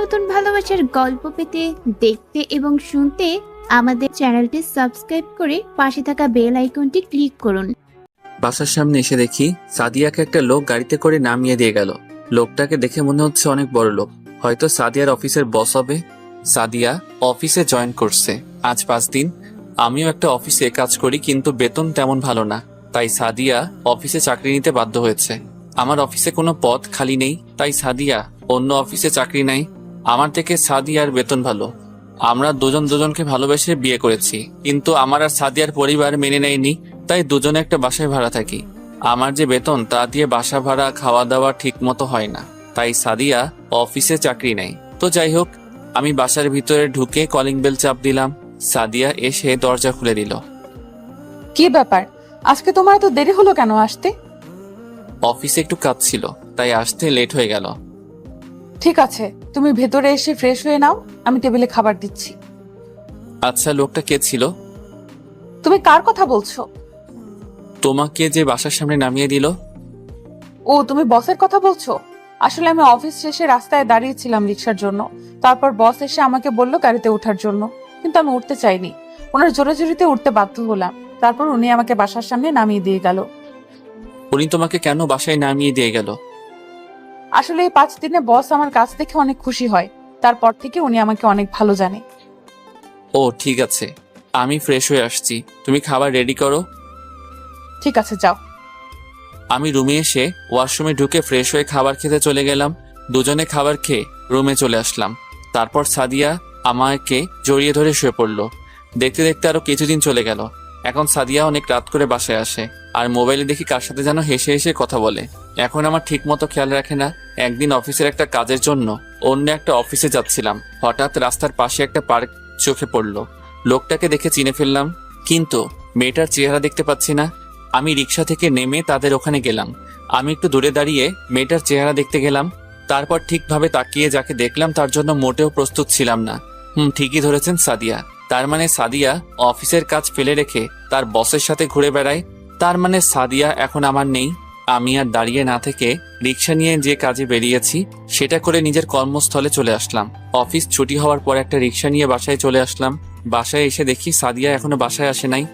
নতুন ভালোবাসার গল্প পেতে, দেখতে এবং শুনতে আমাদের চ্যানেলটি সাবস্ক্রাইব করে পাশে থাকা বেল আইকনটি ক্লিক করুন। বাসার সামনে এসে দেখি সাদিয়াকে একটা লোক গাড়িতে করে নামিয়ে দিয়ে গেল। লোকটাকে দেখে মনে হচ্ছে অনেক বড় লোক, হয়তো সাদিয়ার অফিসের বস হবে। সাদিয়া অফিসে জয়েন করছে আজ 5 দিন। আমিও একটা অফিসে কাজ করি, কিন্তু বেতন তেমন ভালো না, তাই সাদিয়া অফিসে চাকরি নিতে বাধ্য হয়েছে। আমার অফিসে কোনো পদ খালি নেই, তাই সাদিয়া অন্য অফিসে চাকরি নেয়। আমার থেকে সাদিয়ার বেতন ভালো। আমরা দুজনকে ভালোবেসে বিয়ে করেছি, কিন্তু আমার আর সাদিয়ার পরিবার মেনে নেয়নি, তাই দুজনে একটা বাসায় ভাড়া থাকি। আমার যে বেতন তা দিয়ে বাসা ভাড়া, খাওয়া দাওয়া ঠিক মতো হয় না, তাই সাদিয়া অফিসে চাকরি নেয়। তো যাই হোক, আমি বাসার ভিতরে ঢুকে কলিং বেল চাপ দিলাম। সাদিয়া এসে দরজা খুলে দিল। কি ব্যাপার, আজকে তোমার এত দেরি হলো কেন আসতে? অফিসে একটু কাজ ছিল, তাই আসতে লেট হয়ে গেল। ঠিক আছে, তুমি ভেতরে এসে ফ্রেশ হয়ে নাও, আমি টেবিলে খাবার দিচ্ছি। আচ্ছা, লোকটা কে ছিল? তুমি কার কথা বলছো? তোমাকে যে বাসার সামনে নামিয়ে দিল। ও, তুমি বসের কথা বলছো? আসলে আমি অফিস শেষে রাস্তায় দাঁড়িয়েছিলাম রিক্সার জন্য, তারপর বস এসে আমাকে বলল গাড়িতে ওঠার জন্য, কিন্তু আমি উঠতে চাইনি। ওনার জোরাজুরিতে উঠতে বাধ্য হলাম, তারপর উনি আমাকে বাসার সামনে নামিয়ে দিয়ে গেল। উনি তোমাকে কেন বাসায় নামিয়ে দিয়ে গেল? আসলে এই 5 দিনে বস আমার কাছ থেকে অনেক খুশি হয়, তারপর থেকে উনি আমাকে অনেক ভালো জানে। ও ঠিক আছে, আমি ফ্রেশ হয়ে আসছি, তুমি খাবার রেডি করো। ঠিক আছে, যাও। আমি রুমে এসে ওয়াশরুমে ঢুকে ফ্রেশ হয়ে খাবার খেতে চলে গেলাম। দুজনে খাবার খেয়ে রুমে চলে আসলাম। তারপর সাদিয়া আমাকে জড়িয়ে ধরে শুয়ে পড়লো। দেখতে দেখতে আরো কিছুদিন চলে গেল। এখন সাদিয়া অনেক রাত করে বাসায় আসে, আর মোবাইলে দেখি কার সাথে যেন হেসে হেসে কথা বলে। এখন আমার ঠিক মতো খেয়াল রাখে না। একদিন অফিসের একটা কাজের জন্য অন্য একটা অফিসে যাচ্ছিলাম, হঠাৎ রাস্তার পাশে একটা পার্ক চোখে পড়লো। লোকটাকে দেখে চিনে ফেললাম, কিন্তু মেয়েটার চেহারা দেখতে পাচ্ছি না। আমি রিক্সা থেকে নেমে তাদের ওখানে গেলাম। আমি একটু দূরে দাঁড়িয়ে মেয়েটার চেহারা দেখতে গেলাম, তারপর ঠিকভাবে তাকিয়ে যাকে দেখলাম তার জন্য মোটেও প্রস্তুত ছিলাম না। ঠিকই ধরেছেন, সাদিয়া। তার মানে সাদিয়া অফিসের কাজ ফেলে রেখে তার বসের সাথে ঘুরে বেড়ায়। তার মানে সাদিয়া এখন আমার নেই। আমি আর দাঁড়িয়ে না থেকে রিক্সা নিয়ে যে কাজে বেরিয়েছি সেটা করে নিজের কর্মস্থলে চলে আসলাম। অফিস ছুটি হওয়ার পর একটা রিক্সা নিয়ে বাসায় চলে আসলাম। বাসায় এসে দেখি সাদিয়া এখনো বাসায় আসে নাই।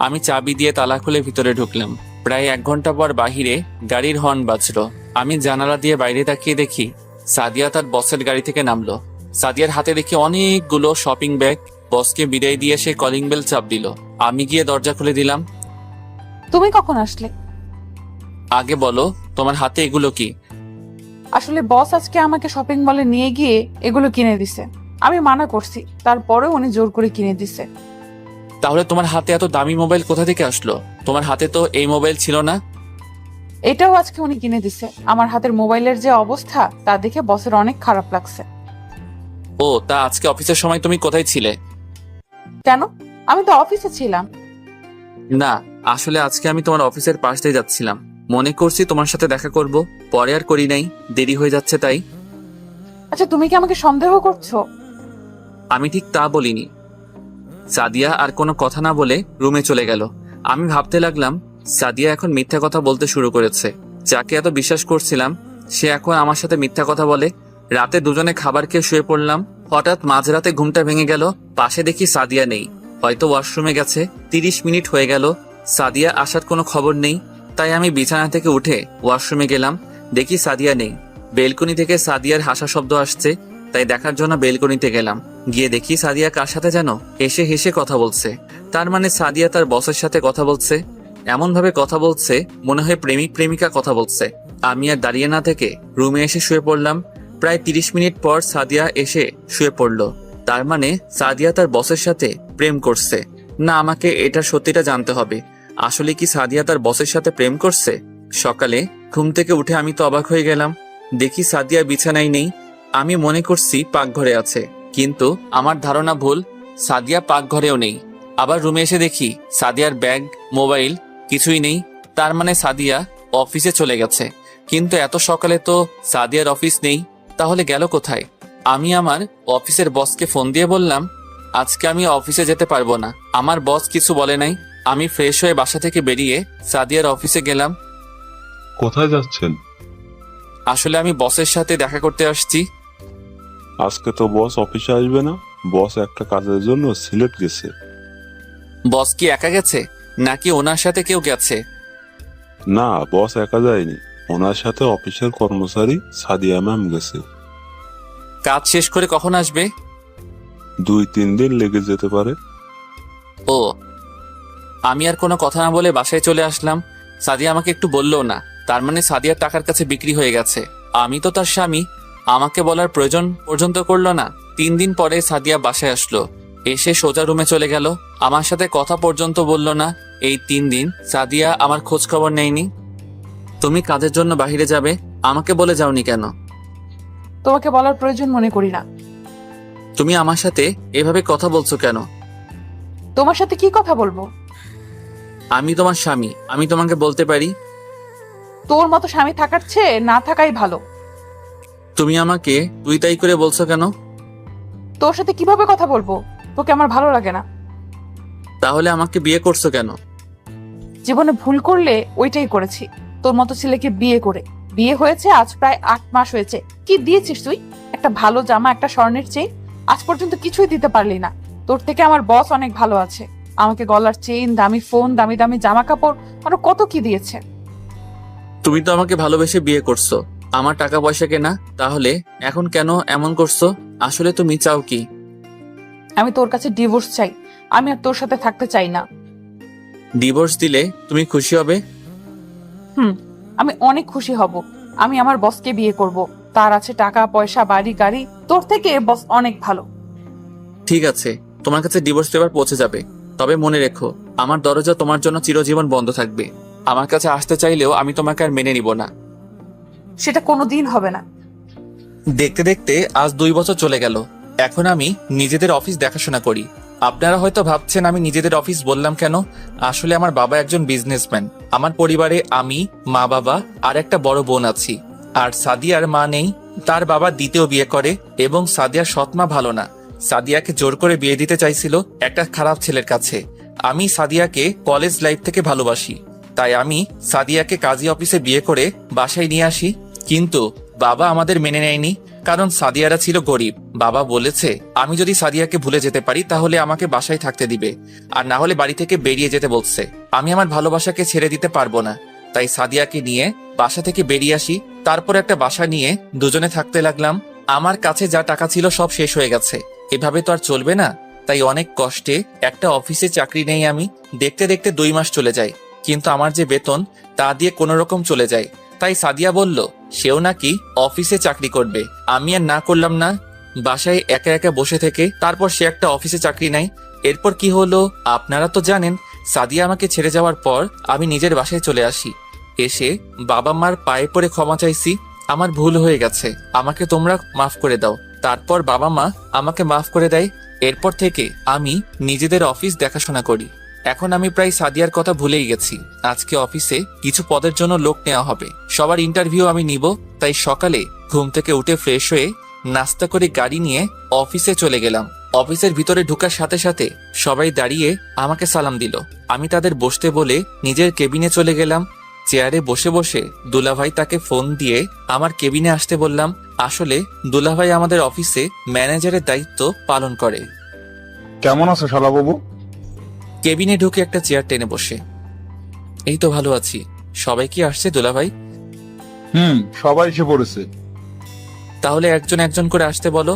আমি চাবি দিয়ে তালা খুলে ভিতরে ঢুকলাম। প্রায় 1 ঘন্টা পর বাহিরে গাড়ির হর্ন বাজলো। আমি জানালা দিয়ে বাইরে তাকিয়ে দেখি সাদিয়া তার বসের গাড়ি থেকে নামলো। সাদিয়ার হাতে দেখি অনেকগুলো শপিং ব্যাগ। বসকে বিদায় দিয়ে সে কলিং বেল চাপ দিল। আমি গিয়ে দরজা খুলে দিলাম। তুমি কখন আসলে? আগে বলো, তোমার হাতে এগুলো কি? আসলে বস আজকে আমাকে শপিং মলে নিয়ে গিয়ে এগুলো কিনে দিছে। আমি মানা করছি, তারপরে উনি জোর করে কিনে দিছে। তাহলে তোমার হাতে এত দামি মোবাইল কোথা থেকে আসলো? তোমার হাতে তো এই মোবাইল ছিল না। এটাও আজকে উনি কিনে দিছে। আমার হাতের মোবাইলের যে অবস্থা তা দেখে বসের অনেক খারাপ লাগছে। ও, তা আজকে অফিসের সময় তুমি কোথায় ছিলে? কেন? আমি তো অফিসে ছিলাম। না, আসলে আজকে আমি তোমার অফিসের পাশ দিয়ে যাচ্ছিলাম। মনে করছি তোমার সাথে দেখা করব, পরে আর করি নাই, দেরি হয়ে যাচ্ছে তাই। আচ্ছা, তুমি কি আমাকে সন্দেহ করছো? আমি ঠিক তা বলিনি। সাদিয়া আর কোনো কথা না বলে রুমে চলে গেল। আমি ভাবতে লাগলাম, সাদিয়া এখন মিথ্যা কথা বলতে শুরু করেছে। যাকে এত বিশ্বাস করছিলাম সে এখন আমার সাথে মিথ্যা কথা বলে। রাতে দুজনে খাবার খেয়ে শুয়ে পড়লাম। হঠাৎ মাঝরাতে ঘুমটা ভেঙে গেল। পাশে দেখি সাদিয়া নেই, হয়তো ওয়াশরুমে গেছে। 30 মিনিট হয়ে গেল, সাদিয়া আসার কোনো খবর নেই। তাই আমি বিছানা থেকে উঠে ওয়াশরুমে গেলাম। দেখি সাদিয়া নেই। বেলকনি থেকে সাদিয়ার হাসা শব্দ আসছে, তাই দেখার জন্য বেলকনিতে গেলাম। গিয়ে দেখি সাদিয়া কার সাথে যেন হেসে হেসে কথা বলছে। তার মানে সাদিয়া তার বসের সাথে কথা বলছে। এমন ভাবে কথা বলছে মনে হয় প্রেমিক প্রেমিকা কথা বলছে। আমি আর দাঁড়িয়ে না থেকে রুমে এসে শুয়ে পড়লাম। প্রায় 30 মিনিট পর সাদিয়া এসে শুয়ে পড়লো। তার মানে সাদিয়া তার বসের সাথে প্রেম করছে। না, আমাকে এটা সত্যিটা জানতে হবে। আসলে কি সাদিয়া তার বসের সাথে প্রেম করছে? সকালে ঘুম থেকে উঠে আমি তো অবাক হয়ে গেলাম। দেখি সাদিয়া বিছানায় নেই। আমি মনে করছি পাকঘরে আছে, কিন্তু আমার ধারণা ভুল। সাদিয়া পাকঘরেও নেই। আবার রুমে এসে দেখি সাদিয়ার ব্যাগ, মোবাইল কিছুই নেই। তার মানে সাদিয়া অফিসে চলে গেছে। কিন্তু এত সকালে তো সাদিয়ার অফিস নেই, তাহলে গেল কোথায়? আমি আমার অফিসের বসকে ফোন দিয়ে বললাম, আজকে আমি অফিসে যেতে পারবো না। আমার বস কিছু বলে নাই। আমি ফ্রেশ হয়ে বাসা থেকে বেরিয়ে সাদিয়ার অফিসে গেলাম। কোথায় যাচ্ছেন? আসলে আমি বসের সাথে দেখা করতে আসছি। আজকে তো বস অফিসে আসবে না। বস একটা কাজের জন্য সিলেট গেছে। বস কি একা গেছে নাকি ওনার সাথে কেউ গেছে? না, বস একা যায়নি, ওনার সাথে অফিসের কর্মচারী সাদিয়া ম্যাম গেছে। কাজ শেষ করে কখন আসবে? 2-3 দিন লেগে যেতে পারে। ও, আমি আর কোনো কথা না বলে বাসায় চলে আসলাম। সাদিয়া আমাকে একটু বললেও না, তার মানে সাদিয়ার টাকার কাছে বিক্রি হয়ে গেছে। আমি তো তার স্বামী, আমাকে বলার প্রয়োজন পর্যন্ত করলো না। 3 দিন পরে সাদিয়া বাসায় আসলো, এসে সোজা রুমে চলে গেল, আমার সাথে কথা পর্যন্ত বলল না। এই 3 দিন সাদিয়া আমার খোঁজ খবর নেয়নি। তুমি কাজের জন্য বাইরে যাবে, আমাকে বলে যাওনি কেন? তোমাকে বলার প্রয়োজন মনে করি না। তুমি আমার সাথে এভাবে কথা বলছো কেন? তোমার সাথে কি কথা বলবো? আমি তোমার স্বামী, আমি তোমাকে বলতে পারি। তোর মতো স্বামী থাকার চেয়ে না থাকাই ভালো। তুমি আমাকে তুই তাই করে বলছো কেন? তোর সাথে কিভাবে কথা বলবো? তোকে আমার ভালো লাগে না। তাহলে আমাকে বিয়ে করছো কেন? জীবনে ভুল করলে ওইটাই করেছি, তোর মতো ছেলেকে বিয়ে করে। বিয়ে হয়েছে আজ প্রায় 8 মাস হয়েছে। কি দিয়েছিস তুই? একটা ভালো জামা, একটা স্বর্ণের চেইন, আজ পর্যন্ত কিছুই দিতে পারলি না। তোর থেকে আমার বস অনেক ভালো আছে, আমাকে গলার চেইন, দামি ফোন, দামি দামি জামা কাপড়, আরো কত কি দিয়েছে। তুমি তো আমাকে ভালোবেসে বিয়ে করছো, আমার টাকা পয়সা কেনা। তাহলে এখন কেন এমন করছো? আসলে তুমি চাও কি? আমি তোর কাছে ডিভোর্স চাই। আমি আর তোর সাথে থাকতে চাই না। ডিভোর্স দিলে তুমি খুশি হবে? আমি অনেক খুশি হব। আমি আমার বসকে বিয়ে করব। তার আছে টাকা পয়সা, বাড়ি গাড়ি। তোর থেকে বস অনেক ভালো। ঠিক আছে, তোমার কাছে ডিভোর্স পেপার পৌঁছে যাবে। তবে মনে রেখো, আমার দরজা তোমার জন্য চিরজীবন বন্ধ থাকবে। আমার কাছে আসতে চাইলেও আমি তোমাকে আর মেনে নিব না। সেটা কোনোদিন হবে না। দেখতে দেখতে আজ 2 বছর চলে গেল। এখন আমি নিজেদের অফিস দেখাশোনা করি। আপনারা হয়তো ভাবছেন আমি নিজেদের অফিস বললাম কেন। আসলে আমার বাবা একজন বিজনেসম্যান। আমার পরিবারে আমি, মা বাবা আর একটা বড় বোন আছি। আর সাদিয়ার মা নেই, তার বাবা দ্বিতীয় বিয়ে করে এবং সাদিয়ার সৎ মা ভালো না। সাদিয়াকে জোর করে বিয়ে দিতে চাইছিল একটা খারাপ ছেলের কাছে। আমি সাদিয়াকে কলেজ লাইফ থেকে ভালোবাসি, তাই আমি সাদিয়াকে কাজী অফিসে বিয়ে করে বাসায় নিয়ে আসি। কিন্তু বাবা আমাদের মেনে নেয়নি, কারণ সাদিয়ারা ছিল গরিব। বাবা বলেছে আমি যদি সাদিয়াকে ভুলে যেতে পারি তাহলে আমাকে বাসায় থাকতে দিবে, আর না হলে বাড়ি থেকে বেরিয়ে যেতে বলছে। আমি আমার ভালোবাসাকে ছেড়ে দিতে পারবো না, তাই সাদিয়াকে নিয়ে বাসা থেকে বেরিয়ে আসি। তারপর একটা বাসা নিয়ে দুজনে থাকতে লাগলাম। আমার কাছে যা টাকা ছিল সব শেষ হয়ে গেছে। এভাবে তো আর চলবে না, তাই অনেক কষ্টে একটা অফিসে চাকরি নেই আমি। দেখতে দেখতে 2 মাস চলে যায়, কিন্তু আমার যে বেতন তা দিয়ে কোনো রকম চলে যায়। তাই সাদিয়া বলল সেও নাকি অফিসে চাকরি করবে। আমি আর না করলাম না, বাসায় একা একা বসে থেকে। তারপর সে একটা অফিসে চাকরি নেয়। এরপর কি হলো আপনারা তো জানেন। সাদিয়া আমাকে ছেড়ে যাওয়ার পর আমি নিজের বাসায় চলে আসি। এসে বাবা মার পায়ে পড়ে ক্ষমা চাইছি। আমার ভুল হয়ে গেছে, আমাকে তোমরা মাফ করে দাও। তারপর বাবা মা আমাকে মাফ করে দেয়। এরপর থেকে আমি নিজেদের অফিস দেখাশোনা করি। এখন আমি প্রায় সাদিয়ার কথা ভুলেই গেছি। আজকে অফিসে কিছু পদের জন্য লোক নেওয়া হবে, সবার ইন্টারভিউ আমি নিব। তাই সকালে ঘুম থেকে উঠে ফ্রেশ হয়ে নাস্তা করে গাড়ি নিয়ে অফিসে চলে গেলাম। অফিসের ভিতরে ঢোকার সাথে সাথে সবাই দাঁড়িয়ে আমাকে সালাম দিল। আমি তাদের বসতে বলে নিজের কেবিনে চলে গেলাম। চেয়ারে বসে বসে দুলাভাই তাকে ফোন দিয়ে আমার কেবিনে আসতে বললাম। আসলে দুলাভাই আমাদের অফিসে ম্যানেজারের দায়িত্ব পালন করে। কেমন আছো শালাবাবু? কেবিনে ঢুকে একটা চেয়ার টেনে বসে, এই তো ভালো আছি। সবাই কি আসছে দুলাভাই? সবাই এসে পড়েছে। তাহলে একজন একজন করে আসতে বলো।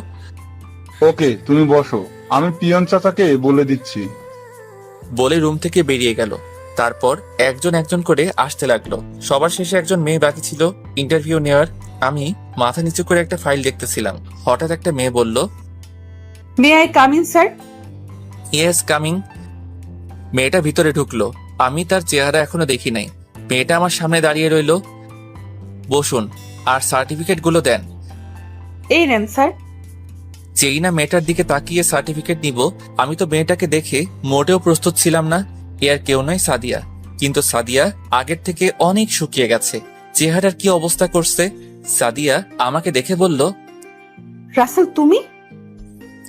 ওকে, তুমি বসো, আমি পিয়ন চাচাকে বলে দিচ্ছি। বলে রুম থেকে বেরিয়ে গেল। তারপর একজন একজন করে আসতে লাগলো। সবার শেষে একজন মেয়ে বাকি ছিল ইন্টারভিউ নেওয়ার। আমি মাথা নিচু করে একটা ফাইল দেখতেছিলাম। হঠাৎ একটা মেয়ে বলল, may I come in sir? Yes coming. মেয়েটা ভিতরে ঢুকলো। আমি তার চেহারা এখনো দেখি নাই। মেয়েটা আমার সামনে দাঁড়িয়ে রইল। বসুন আর সার্টিফিকেট গুলো দেন। এই নেন স্যার। যেই না মেয়েটার দিকে তাকিয়ে সার্টিফিকেট নিব, আমি তো মেয়েটাকে দেখে মোটেও প্রস্তুত ছিলাম না। এ আর কেউ নয়, সাদিয়া। কিন্তু সাদিয়া আগের থেকে অনেক শুকিয়ে গেছে। চেহারার কি অবস্থা করছে। সাদিয়া আমাকে দেখে বলল, রাসেল তুমি?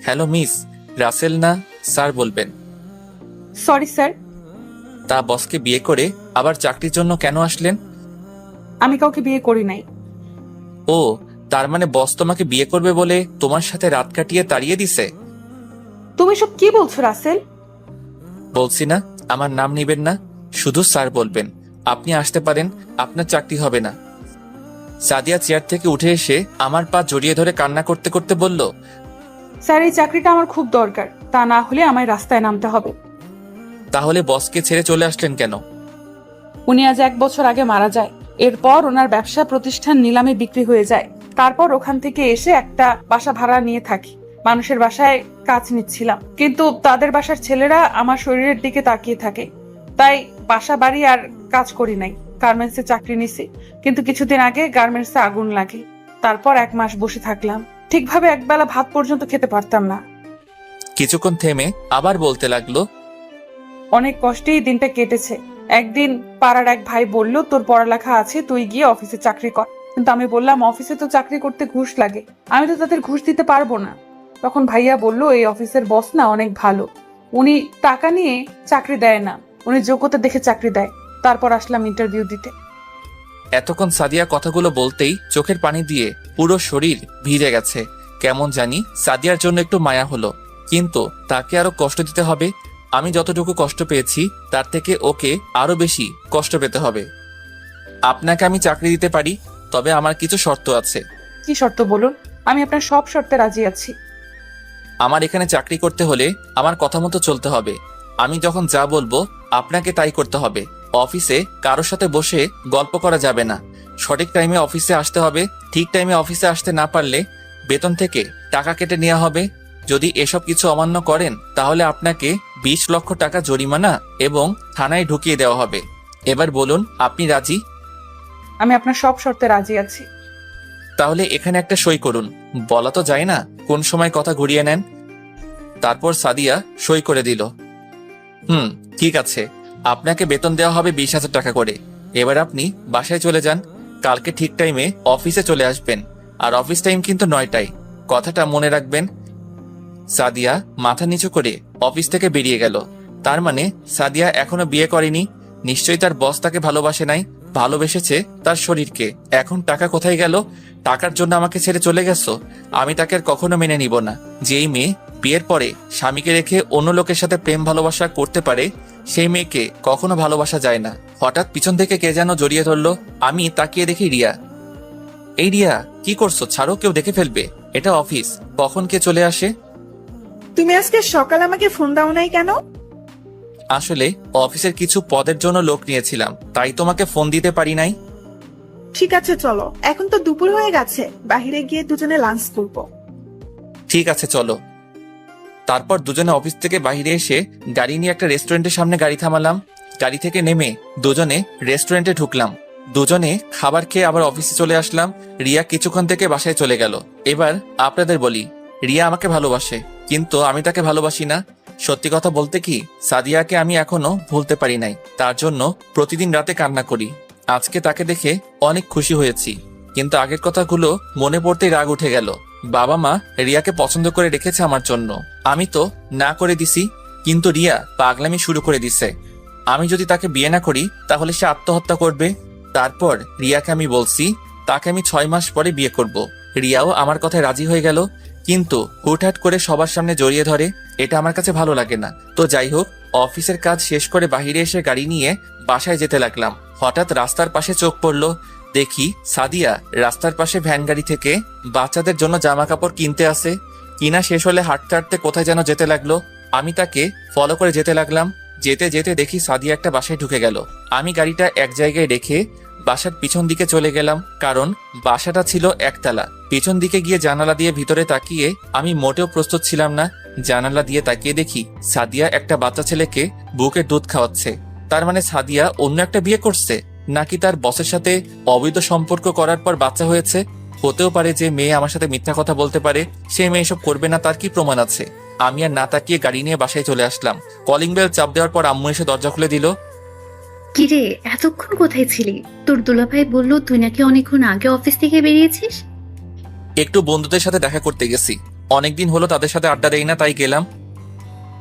Hello miss. রাসেল না, স্যার বলবেন। Sorry sir. তা বসকে বিয়ে করে আবার চাকরির জন্য কেন আসলেন? আমি কাউকে বিয়ে করি নাই। ও, তার মানে বস তোমাকে বিয়ে করবে বলে তোমার সাথে রাত কাটিয়ে তাড়িয়ে দিছে? তুমি সব কি বলছো রাসেল? বলছি না আমার নাম নিবেন না, শুধু স্যার বলবেন। আপনি আসতে পারেন, আপনার চাকরি হবে না। সাদিয়া চেয়ার থেকে উঠে এসে আমার পা জড়িয়ে ধরে কান্না করতে করতে বলল, স্যার, এই চাকরিটা আমার খুব দরকার, তা না হলে আমায় রাস্তায় নামতে হবে। তাহলে বসকে ছেড়ে চলে আসলেন কেন? উনি আজ 1 বছর আগে মারা যায়। এরপর ওনার ব্যবসা প্রতিষ্ঠান নিলামে বিক্রি হয়ে যায়। তারপর ওখান থেকে এসে একটা বাসা ভাড়া নিয়ে থাকি। মানুষের বাসায় কাজ নিচ্ছিলাম, কিন্তু তাদের বাসার ছেলেরা আমার শরীরের দিকে তাকিয়ে থাকে, তাই বাসা বাড়ি আর কাজ করি নাই। গার্মেন্টসে চাকরি নিছি, কিন্তু কিছুদিন আগে গার্মেন্টসে আগুন লাগে। তারপর 1 মাস বসে থাকলাম, ঠিকভাবে একবেলা ভাত পর্যন্ত খেতে পারতাম না। কিছুক্ষণ থেমে আবার বলতে লাগলো, অনেক কষ্টেই দিনটা কেটেছে। একদিন পাড়ার এক ভাই বলল, তোর পড়ালেখা আছে, তুই গিয়ে অফিসে চাকরি কর। কিন্তু আমি বললাম, অফিসে তো চাকরি করতে ঘুষ লাগে, আমি তো তাদের ঘুষ দিতে পারবো না। তখন ভাইয়া বলল, এই অফিসের বস না অনেক ভালো, উনি টাকা নিয়ে চাকরি দেয় না, উনি যোগ্যতা দেখে চাকরি দেয়। তারপর আসলাম ইন্টারভিউ দিতে। এতক্ষণ সাদিয়া কথাগুলো বলতেই চোখের পানি দিয়ে পুরো শরীর ভিজে গেছে। কেমন জানি সাদিয়ার জন্য একটু মায়া হলো, কিন্তু তাকে আরো কষ্ট দিতে হবে। আমি যতটুকু কষ্ট পেয়েছি তার থেকে ওকে আরো বেশি কষ্ট পেতে হবে। আপনাকে আমি চাকরি দিতে পারি, তবে আমার কিছু শর্ত আছে। কি শর্ত বলুন? আমি আপনার সব শর্তে রাজি আছি। আমার এখানে চাকরি করতে হলে আমার কথা মতো চলতে হবে। আমি যখন যা বলবো আপনাকে তাই করতে হবে। অফিসে কারোর সাথে বসে গল্প করা যাবে না। সঠিক টাইমে অফিসে আসতে হবে। ঠিক টাইমে অফিসে আসতে না পারলে বেতন থেকে টাকা কেটে নেওয়া হবে। যদি এসব কিছু অমান্য করেন তাহলে আপনাকে 20 লক্ষ টাকা জরিমানা এবং থানায় ঢুকিয়ে দেওয়া হবে। এবার বলুন, আপনি রাজি? আমি আপনার সব শর্তে রাজি আছি। তাহলে এখানে একটা সই করুন। বলা তো যায় না কোন সময় কথা ঘুরিয়ে নেন। তারপর সাদিয়া সই করে দিল। ঠিক আছে, আপনাকে বেতন দেওয়া হবে 20,000 টাকা করে। এবার আপনি বাসায় চলে যান। কালকে ঠিক টাইমে অফিসে চলে আসবেন, আর অফিস টাইম কিন্তু 9টায়, কথাটা মনে রাখবেন। সাদিয়া মাথা নিচু করে অফিস থেকে বেরিয়ে গেল। তার মানে সাদিয়া এখনো বিয়ে করেনি। নিশ্চয়ই তার বস তাকে ভালোবাসে নাই, ভালোবেসেছে তার শরীরকে। এখন টাকা কোথায় গেল? টাকার জন্য আমাকে ছেড়ে চলে গেছো? আমি তাকে আর কখনো মেনে নিব না। যেই মেয়ে বিয়ের পরে স্বামীকে রেখে অন্য লোকের সাথে প্রেম ভালোবাসা করতে পারে, সেই মেয়েকে কখনো ভালোবাসা যায় না। হঠাৎ পিছন থেকে কে যেন জড়িয়ে ধরলো। আমি তাকিয়ে দেখি রিয়া। এই রিয়া, কি করছো? ছাড়ো, কেউ দেখে ফেলবে। এটা অফিস, কখন কে চলে আসে। তুমি আজকে সকালে আমাকে ফোন দাও নাই কেন? আসলে অফিসের কিছু পদের জন্য লোক নিয়েছিলাম, তাই তোমাকে ফোন দিতে পারি নাই। ঠিক আছে চলো, এখন তো দুপুর হয়ে গেছে, বাইরে গিয়ে দুজনে লাঞ্চ করবো। ঠিক আছে চলো। তারপর দুজনে অফিস থেকে বাইরে এসে গাড়ি নিয়ে একটা রেস্টুরেন্টের সামনে গাড়ি থামালাম। গাড়ি থেকে নেমে দুজনে রেস্টুরেন্টে ঢুকলাম। দুজনে খাবার খেয়ে আবার অফিসে চলে আসলাম। রিয়া কিছুক্ষণ থেকে বাসায় চলে গেল। এবার আপনাদের বলি, রিয়া আমাকে ভালোবাসে, কিন্তু আমি তাকে ভালোবাসি না। সত্যি কথা বলতে কি, সাদিয়াকে আমি এখনো ভুলতে পারি নাই। তার জন্য প্রতিদিন রাতে কান্না করি। আজকে তাকে দেখে অনেক খুশি হয়েছি, কিন্তু আগের কথাগুলো মনে পড়তেই রাগ উঠে গেল। বাবা মা রিয়াকে পছন্দ করে রেখেছে আমার জন্য, আমি তো না করে দিছি, কিন্তু রিয়া পাগলামি শুরু করে দিছে। আমি যদি তাকে বিয়ে না করি তাহলে সে আত্মহত্যা করবে। তারপর রিয়াকে আমি বলছি তাকে আমি 6 মাস পরে বিয়ে করব। রিয়াও আমার কথায় রাজি হয়ে গেল, কিন্তু হুটহাট করে সবার সামনে জড়িয়ে ধরে। এটা আমার কাছে ভালো লাগে না। তো যাই হোক, অফিসের কাজ শেষ করে বাইরে এসে গাড়ি নিয়ে বাসায় যেতে লাগলাম। হঠাৎ রাস্তার পাশে চোখ পড়লো। দেখি সাদিয়া রাস্তার পাশে ভ্যান গাড়ি থেকে বাচ্চাদের জন্য জামা কাপড় কিনতে আসে। কিনা শেষ হলে হাঁটতে হাঁটতে কোথায় যেন যেতে লাগলো। আমি তাকে ফলো করে যেতে লাগলাম। যেতে যেতে দেখি সাদিয়া একটা বাসায় ঢুকে গেল। আমি গাড়িটা এক জায়গায় রেখে বাসার পিছন দিকে চলে গেলাম, কারণ বাসাটা ছিল একতলা। পিছন দিকে গিয়ে জানালা দিয়ে ভিতরে তাকিয়ে আমি মোটেও প্রস্তুত ছিলাম না। জানালা দিয়ে তাকিয়ে দেখি সাদিয়া একটা বাচ্চা ছেলেকে বুকে দুধ খাওয়াচ্ছে। তার মানে সাদিয়া অন্য একটা বিয়ে করছে, নাকি তার বসের সাথে অবৈধ সম্পর্ক করার পর বাচ্চা হয়েছে। হতেও পারে যে মেয়ে আমার সাথে মিথ্যা কথা বলতে পারে, সে মেয়ে এসব করবে না, তার কি প্রমাণ আছে? আমি আর না তাকিয়ে গাড়ি নিয়ে বাসায় চলে আসলাম। কলিং বেল চাপ দেওয়ার পর আম্মু এসে দরজা খুলে দিল। কিরে, এতক্ষণ কোথায় ছিলি? তোর দুলাভাই বললো তুই নাকি অনেকক্ষণ আগে অফিস থেকে বেরিয়েছিস। একটু বন্ধুদের সাথে দেখা করতে গেছি, অনেকদিন হলো তাদের সাথে আড্ডা দেই না, তাই গেলাম।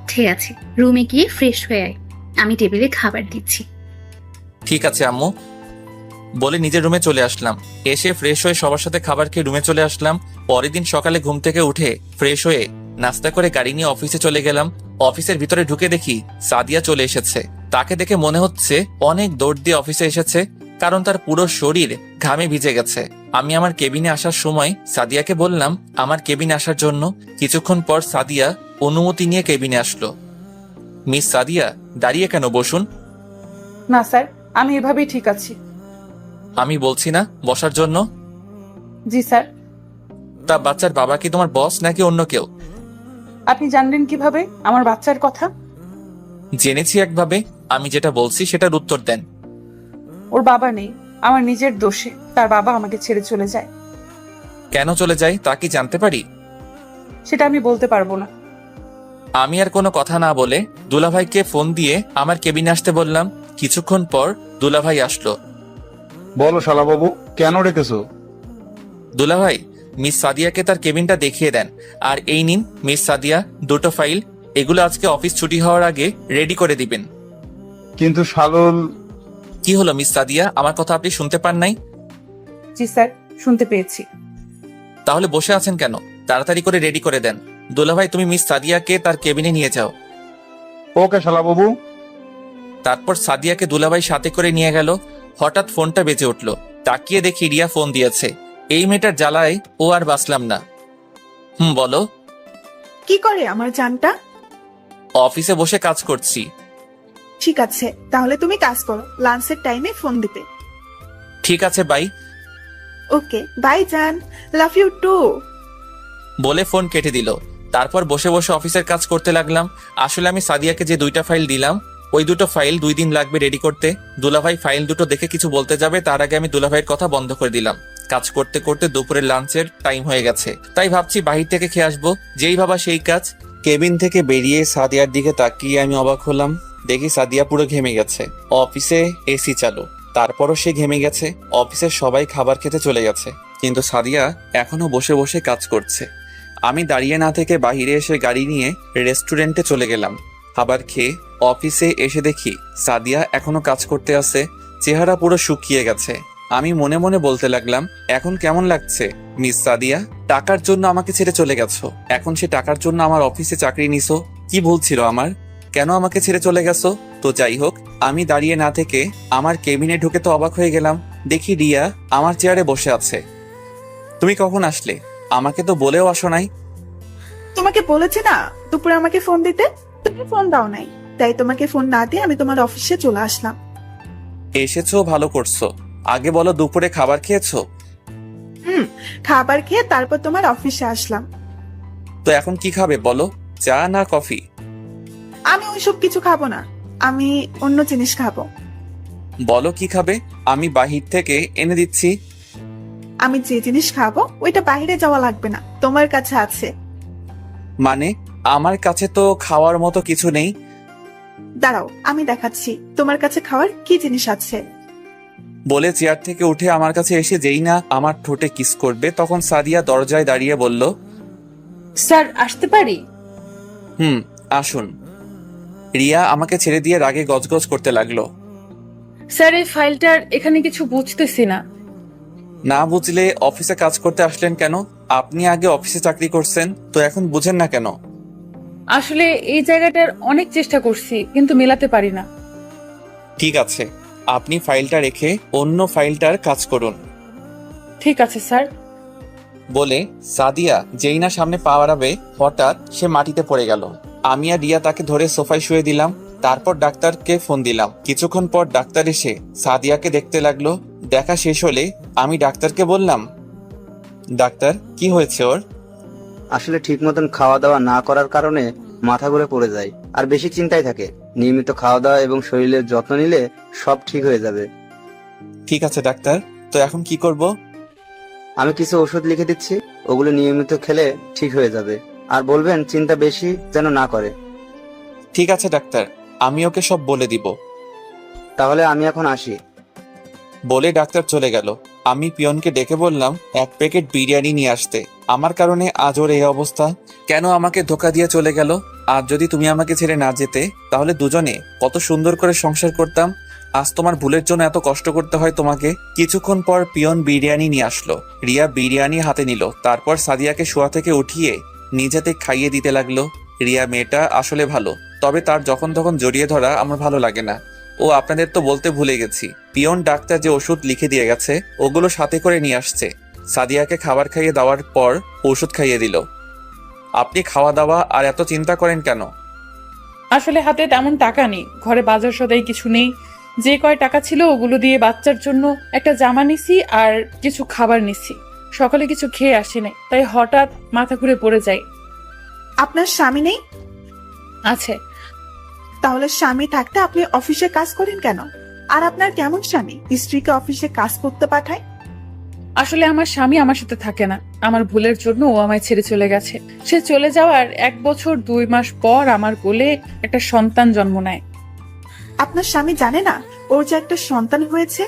ঠিক আছে, রুমে গিয়ে ফ্রেশ হয়ে আয়, আমি টেবিলে খাবার দিচ্ছি। ঠিক আছে আম্মু। বলে নিজের রুমে চলে আসলাম। এসে ফ্রেশ হয়ে সবার সাথে খাবার খেয়ে রুমে চলে আসলাম। পরের দিন সকালে ঘুম থেকে উঠে ফ্রেশ হয়ে নাস্তা করে গাড়ি নিয়ে অফিসে চলে গেলাম। অফিসের ভিতরে ঢুকে দেখি সাদিয়া চলে এসেছে। তাকে দেখে মনে হচ্ছে অনেক দৌড় দিয়ে অফিসে এসেছে, কারণ তার পুরো শরীর ঘামে ভিজে গেছে। আমি আমার কেবিনে আসার সময় সাদিয়াকে বললাম আমার কেবিনে আসার জন্য। কিছুক্ষণ পর সাদিয়া অনুমতি নিয়ে কেবিনে আসলো। মিস সাদিয়া, দাঁড়িয়ে কেন, বসুন। না স্যার, আমি এভাবেই ঠিক আছি। আমি বলছি না বসার জন্য? জি স্যার। তা বাচ্চার বাবা কি তোমার বস নাকি অন্য কেউ? আপনি জানলেন কিভাবে আমার বাচ্চার কথা? জেনেছি একভাবে, আমি যেটা বলছি সেটার উত্তর দেন। ওর বাবা নেই, আমার নিজের দোষে তার বাবা আমাকে ছেড়ে চলে যায়। কেন চলে যায় তা কি জানতে পারি? সেটা আমি বলতে পারবো না। আমি আর কোনো কথা না বলে দুলাভাইকে ফোন দিয়ে আমার কেবিনে আসতে বললাম। কিছুক্ষণ পর দুলাভাই আসলো। বলো শালাবাবু, কেন রেখেছো? দুলাভাই, মিস সাদিয়াকে তার কেবিনটা দেখিয়ে দেন। আর এই নিন মিস সাদিয়া, দুটো ফাইল। এগুলো আজকে অফিস ছুটি হওয়ার আগে রেডি করে দিবেন। কিন্তু শালল। কি হলো মিস সাদিয়া, আমার কথা আপনি শুনতে পান নাই? জি স্যার, শুনতে পেয়েছি। তাহলে বসে আছেন কেন? তাড়াতাড়ি করে রেডি করে দেন। দুলাভাই, তুমি মিস সাদিয়াকে তার কেবিনে নিয়ে যাও। ওকে শালাবাবু। তারপর সাদিয়াকে দুলাভাই সাথে করে নিয়ে গেল। হঠাৎ ফোনটা বেজে উঠল। তাকিয়ে দেখি রিয়া ফোন দিয়েছে। এই মেয়েটার জ্বালায় ও আর বাঁচলাম না। বলো। কি করে আমার জানটা? অফিসে বসে কাজ করছি। ঠিক আছে, তাহলে তুমি কাজ করো, লাঞ্চের টাইমে ফোন দিবে। ঠিক আছে, বাই। ওকে বাই জান, লাভ ইউ টু। বলে ফোন কেটে দিল। তারপর বসে বসে অফিসের কাজ করতে লাগলাম। আসলে আমি সাদিয়াকে যে 2টা ফাইল দিলাম, ওই 2টো ফাইল 2 দিন লাগবে রেডি করতে। দুলাভাই ফাইল দুটো দেখে কিছু বলতে যাবে, তার আগে আমি দুলাভাইয়ের কথা বন্ধ করে দিলাম। কাজ করতে করতে দুপুরের লাঞ্চের টাইম হয়ে গেছে, তাই ভাবছি বাহির থেকে খেয়ে আসবো। যেই ভাবা সেই কাজ। কেবিন থেকে বেরিয়ে সাদিয়ার দিকে তাকিয়ে আমি অবাক হলাম। দেখি সাদিয়া পুরো ঘেমে গেছে। অফিসে এসি চালু, তারপরও সে ঘেমে গেছে। অফিসের সবাই খাবার খেতে চলে গেছে, কিন্তু সাদিয়া এখনো বসে বসে কাজ করছে। আমি দাঁড়িয়ে না থেকে বাইরে এসে গাড়ি নিয়ে রেস্টুরেন্টে চলে গেলাম। খাবার খেয়ে অফিসে এসে দেখি সাদিয়া এখনো কাজ করতে আছে। চেহারা পুরো শুকিয়ে গেছে। আমি মনে মনে বলতে লাগলাম, এখন কেমন লাগছে মিস সাদিয়া? টাকার জন্য আমাকে ছেড়ে চলে গেছো, এখন সে টাকার জন্য আমার অফিসে চাকরি নিছো। কি ভুল ছিল আমার? কেন আমাকে ছেড়ে চলে গেছো? তো যাই হোক, আমি দাঁড়িয়ে না থেকে আমার কেবিনে ঢুকে তো অবাক হয়ে গেলাম। দেখি রিয়া আমার চেয়ারে বসে আছে। তুমি কখন আসলে? আমাকে তো বলেও আসো নাই। তোমাকে বলেছে না দুপুরে আমাকে ফোন দিতে, তুমি ফোন দাও নাই, তাই তোমাকে ফোন না দিয়ে আমি তোমার অফিসে চলে আসলাম। এসেছো, ভালো করছো। আগে বলো দুপুরে খাবার খেয়েছো? খাবার খেয়ে তারপর তোমার অফিসে আসলাম। তো এখন কি খাবে বলো, চা না কফি? আমি ওইসব কিছু খাবো না, আমি অন্য জিনিস খাবো। বলো কি খাবে, আমি বাহির থেকে এনে দিচ্ছি। আমি যে জিনিস খাবো ওইটা বাইরে যাওয়া লাগবে না, তোমার কাছে আছে। মানে আমার কাছে তো খাওয়ার মতো কিছু নেই। দাঁড়াও, আমি দেখাচ্ছি তোমার কাছে খাওয়ার কি জিনিস আছে। বলে চেয়ার থেকে উঠে আমার কাছে এসে যেই না আমার ঠোঁটে কিস করবে, তখন সাদিয়া দরজায় দাঁড়িয়ে বলল, স্যার আসতে পারি? আসুন। রিয়া আমাকে ছেড়ে দিয়ে রাগে গজগজ করতে লাগলো। স্যার, এই ফাইলটার এখানে কিছু বুঝতেছি না। না বুঝলে অফিসে কাজ করতে আসলেন কেন? আপনি আগে অফিসে চাকরি করছেন, তো এখন বুঝেন না কেন? আসলে এই জায়গাটার অনেক চেষ্টা করছি, কিন্তু মেলাতে পারি না। ঠিক আছে, আপনি ফাইলটা রেখে অন্য ফাইলটার কাজ করুন। ঠিক আছে স্যার। বলে সাদিয়া যেই না সামনে পা বাড়াবে, হঠাৎ সে মাটিতে পড়ে গেল। আমি আর রিয়া তাকে ধরে সোফায় শুয়ে দিলাম। তারপর ডাক্তারকে ফোন দিলাম। কিছুক্ষণ পর ডাক্তার এসে সাদিয়াকে দেখতে লাগলো। দেখা শেষ হলে আমি ডাক্তারকে বললাম, ডাক্তার কি হয়েছে ওর? আসলে ঠিক মতন খাওয়া দাওয়া না করার কারণে মাথা ঘুরে পড়ে যায় আর বেশি চিন্তায় থাকে। নিয়মিত খাওয়া দাওয়া এবং শরীরের যত্ন নিলে সব ঠিক হয়ে যাবে। ঠিক আছে ডাক্তার, তো এখন কি করব? আমি কিছু ওষুধ লিখে দিচ্ছি, ওগুলো নিয়মিত খেলে ঠিক হয়ে যাবে। আর বলবেন চিন্তা বেশি যেন না করে। ঠিক আছে ডাক্তার, আমি ওকে সব বলে দিব। তাহলে আমি এখন আসি। বলে ডাক্তার চলে গেল। আমি পিয়নকে ডেকে বললাম 1 প্যাকেট বিরিয়ানি নিয়ে আসতে। আমার কারণে আজ ওর এই অবস্থা। কেন আমাকে ধোকা দিয়ে চলে গেল? আর যদি তুমি আমাকে ছেড়ে না যেতে, তাহলে দুজনে কত সুন্দর করে সংসার করতাম। আজ তোমার ভুলের জন্য এত কষ্ট করতে হয় তোমাকে। কিছুক্ষণ পর পিয়ন বিরিয়ানি নিয়ে আসলো। রিয়া বিরিয়ানি হাতে নিল, তারপর সাদিয়াকে শোয়া থেকে উঠিয়ে নিজেতে খাইয়ে দিতে লাগলো। রিয়া মেয়েটা আসলে ভালো, তবে তার যখন তখন জড়িয়ে ধরা আমার ভালো লাগে না। ও আপনাদের তো বলতে ভুলে গেছি, পিয়ন ডাক্তার যে ওষুধ লিখে দিয়ে গেছে ওগুলো সাথে করে নিয়ে আসছে। সাদিয়াকে খাবার খাইয়ে দেওয়ার পর ওষুধ খাইয়ে দিল। আপনি খাওয়া দাওয়া আর এত চিন্তা করেন কেন? আসলে হাতে তেমন টাকা নেই, ঘরে বাজার সদাই কিছু নেই। যে কয় টাকা ছিল ওগুলো দিয়ে বাচ্চার জন্য একটা জামা নিছি আর কিছু খাবার নিছি। সকালে কিছু খেয়ে আসি নাই, তাই হঠাৎ মাথা ঘুরে পড়ে যাই। আপনার স্বামী নেই? আছে। তাহলে স্বামী থাকতে আপনি অফিসে কাজ করেন কেন? আর আপনার কেমন স্বামী স্ত্রীকে অফিসে কাজ করতে পাঠায়? আসলে আমার স্বামী আমার সাথে থাকে না, আমার ভুলের জন্য ও আমায় ছেড়ে চলে গেছে। সে চলে যাওয়ার 1 বছর 2 মাস পর আমার কোলে একটা সন্তান জন্ম নেয়। আপনার স্বামী জানে না ওর যে একটা সন্তান হয়েছে?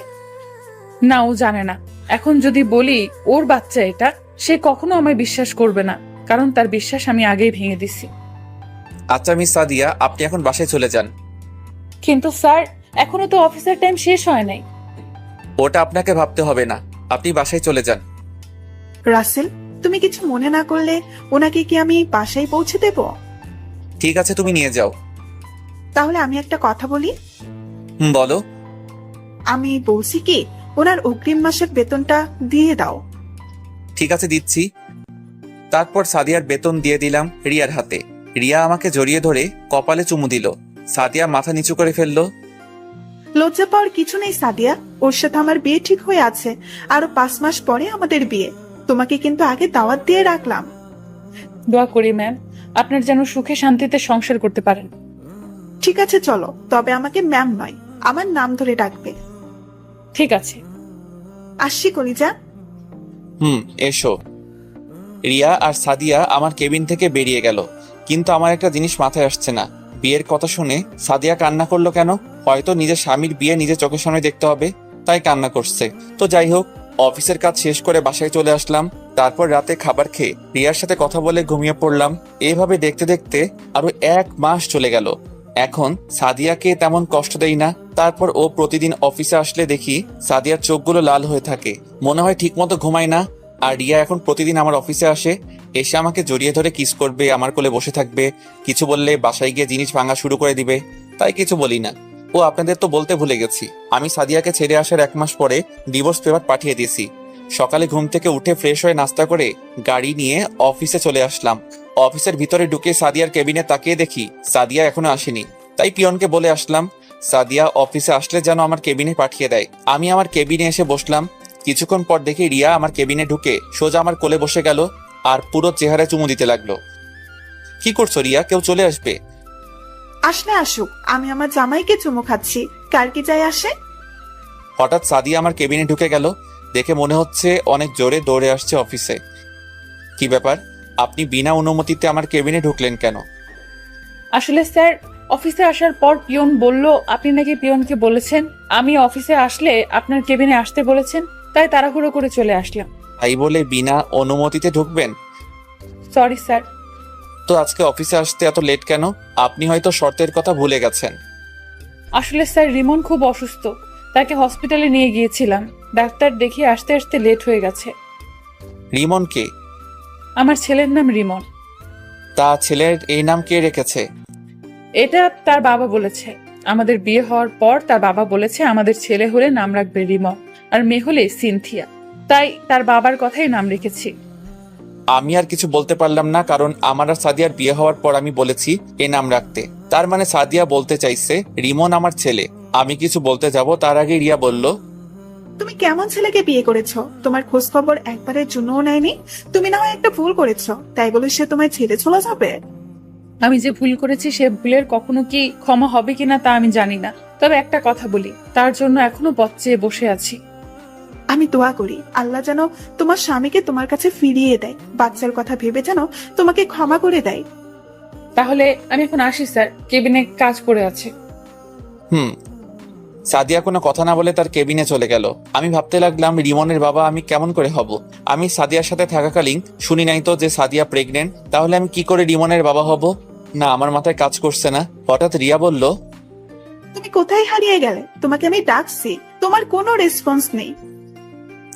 না, ও জানে না। এখন যদি বলি ওর বাচ্চা এটা, সে কখনো আমায় বিশ্বাস করবে না, কারণ তার বিশ্বাস আমি আগেই ভেঙে দিছি। আচ্ছা মিস সাদিয়া, আপনি এখন বাসায় চলে যান। কিন্তু স্যার, এখনো তো অফিসের টাইম শেষ হয় নাই। ওটা আপনাকে ভাবতে হবে না, আপনি বাসায় চলে যান। রাসেল, তুমি কিছু মনে না করলে ওনাকে কি আমি বাসায় পৌঁছে দেব? ঠিক আছে, তুমি নিয়ে যাও। তাহলে আমি একটা কথা বলি। বলো। আমি বলছি কি, ওনার অগ্রিম মাসের বেতনটা দিয়ে দাও। ঠিক আছে, দিচ্ছি। তারপর সাদিয়ার বেতন দিয়ে দিলাম রিয়ার হাতে। রিয়া আমাকে জড়িয়ে ধরে কপালে চুমু দিল। সাদিয়া মাথা নিচু করে ফেললো। লজ্জা পাওয়ার কিছু নেই সাদিয়া, ওর সাথে আমার বিয়ে ঠিক হয়ে আছে। আরো 5 মাস পরে আমাদের বিয়ে। তোমাকে কিন্তু আগে দাওয়াত দিয়ে রাখলাম। দোয়া করি ম্যাম, আপনার যেন সুখে শান্তিতে সংসার করতে পারেন। ঠিক আছে চলো, তবে আমাকে ম্যাম নয়, আমার নাম ধরে ডাকবে। ঠিক আছে। আসছি কলিজা। এসো। রিয়া আর সাদিয়া আমার কেবিন থেকে বেরিয়ে গেল, কিন্তু আমার একটা জিনিস মাথায় আসছে না। বিয়ের কথা শুনে সাদিয়া কান্না করলো কেন? হয়তো নিজের স্বামীর বিয়ে নিজের চোখের সামনে দেখতে হবে, তাই কান্না করছে। তো যাই হোক, অফিসের কাজ শেষ করে বাসায় চলে আসলাম। তারপর রাতে খাবার খেয়ে রিয়ার সাথে কথা বলে ঘুমিয়ে পড়লাম। এভাবে দেখতে দেখতে আরো 1 মাস চলে গেল। এখন সাদিয়াকে তেমন কষ্ট দেই না। তারপর ও প্রতিদিন অফিসে আসলে দেখি সাদিয়ার চোখগুলো লাল হয়ে থাকে, মনে হয় ঠিক মতো ঘুমায় না। আর রিয়া এখন প্রতিদিন আমার অফিসে আসে, এসে আমাকে জড়িয়ে ধরে কিস করবে, আমার কোলে বসে থাকবে। কিছু বললে বাসায় গিয়ে জিনিস ভাঙা শুরু করে দিবে, তাই কিছু বলি না। ও আপনাদের তো বলতে ভুলে গেছি, আমি সাদিয়াকে ছেড়ে আসার 1 মাস পরে ডিভোর্স পেপার পাঠিয়ে দিয়েছি। সকালে ঘুম থেকে উঠে ফ্রেশ হয়ে নাস্তা করে গাড়ি নিয়ে অফিসে চলে আসলাম। অফিসের ভিতরে ঢুকে সাদিয়ার কেবিনে তাকিয়ে দেখি সাদিয়া এখনো আসেনি, তাই পিয়নকে বলে আসলাম সাদিয়া অফিসে আসলে যেন আমার কেবিনে পাঠিয়ে দেয়। আমি আমার কেবিনে এসে বসলাম। কিছুক্ষণ পর দেখি রিয়া আমার কেবিনে ঢুকে সোজা আমার কোলে বসে গেল আর পুরো চেহারায় চুমু দিতে লাগলো। কি করছো রিয়া? কেউ চলে আসবে। আসলে আসুক, আমি আমার জামাইকে চুমু খাচ্ছি, কার কি যায় আসে। হঠাৎ সাদিয়া আমার কেবিনে ঢুকে গেল, দেখে মনে হচ্ছে অনেক জোরে দৌড়ে আসছে অফিসে। কি ব্যাপার, আপনি বিনা অনুমতিতে আমার কেবিনে ঢুকলেন কেন? আসলে স্যার, অফিসে আসার পর পিয়ন বলল আপনি নাকি পিয়নকে বলেছেন আমি অফিসে আসলে আপনার কেবিনে আসতে বলেছেন, তাই তাড়াহুড়ো করে চলে আসলাম। তাই বলে বিনা অনুমতিতে ঢুকবেন? Sorry sir. তো আজকে অফিসে আসতে এত লেট কেন? আপনি হয়তো শর্তের কথা ভুলে গেছেন। আসলে স্যার, রিমন খুব অসুস্থ, তাকে হসপিটালে নিয়ে গিয়েছিলাম। ডাক্তার দেখিয়ে আসতে আসতে লেট হয়ে গেছে। রিমন কে? আমার ছেলের নাম রিমন। তা ছেলের এই নাম কে রেখেছে? এটা তার বাবা বলেছে। আমাদের বিয়ে হওয়ার পর তার বাবা বলেছে আমাদের ছেলে হলে নাম রাখবে রিমন, আর মেয়ে হলে সিনথিয়া, তাই তার বাবার কথাই নাম রেখেছি। আমি আর কিছু বলতে পারলাম না, কারণ আমার আর সাদিয়ার বিয়ে হওয়ার পর আমি বলেছি এ নাম রাখতে। তার মানে সাদিয়া বলতে চাইছে রিমন আমার ছেলে। আমি কিছু বলতে যাব তার আগে রিয়া বলল, তুমি কেমন ছেলেকে বিয়ে করেছো? তোমার খোঁজ খবর একবারের জন্যও নেয়নি। তুমি না হয় একটা ভুল করেছো, তাই বলে সে তোমায় ছেড়ে চলে যাবে? আমি যে ভুল করেছি সে ভুলের কখনো কি ক্ষমা হবে কিনা তা আমি জানি না, তবে একটা কথা বলি, তার জন্য এখনো পথ চেয়ে বসে আছি। আমি দোয়া করি আল্লাহ যেন তোমার স্বামীকে তোমার কাছে ফিরিয়ে দেয়, বাচ্চার কথা ভেবে যেন তোমাকে ক্ষমা করে দেয়। তাহলে আমি এখন আসি স্যার, কেবিনে কাজ পড়ে আছে। সাদিয়া কোনো কথা না বলে তার কেবিনে চলে গেল। আমি ভাবতে লাগলাম রিমনের বাবা আমি কেমন করে হব? আমি সাদিয়ার সাথে থাকাকালীন শুনি নাই তো যে সাদিয়া প্রেগনেন্ট, তাহলে আমি কি করে রিমনের বাবা হব? না, আমার মাথায় কাজ করছে না। হঠাৎ রিয়া বলল, তুমি কোথায় হারিয়ে গেলে? তোমাকে আমি ডাকছি, তোমার কোনো রেসপন্স নেই।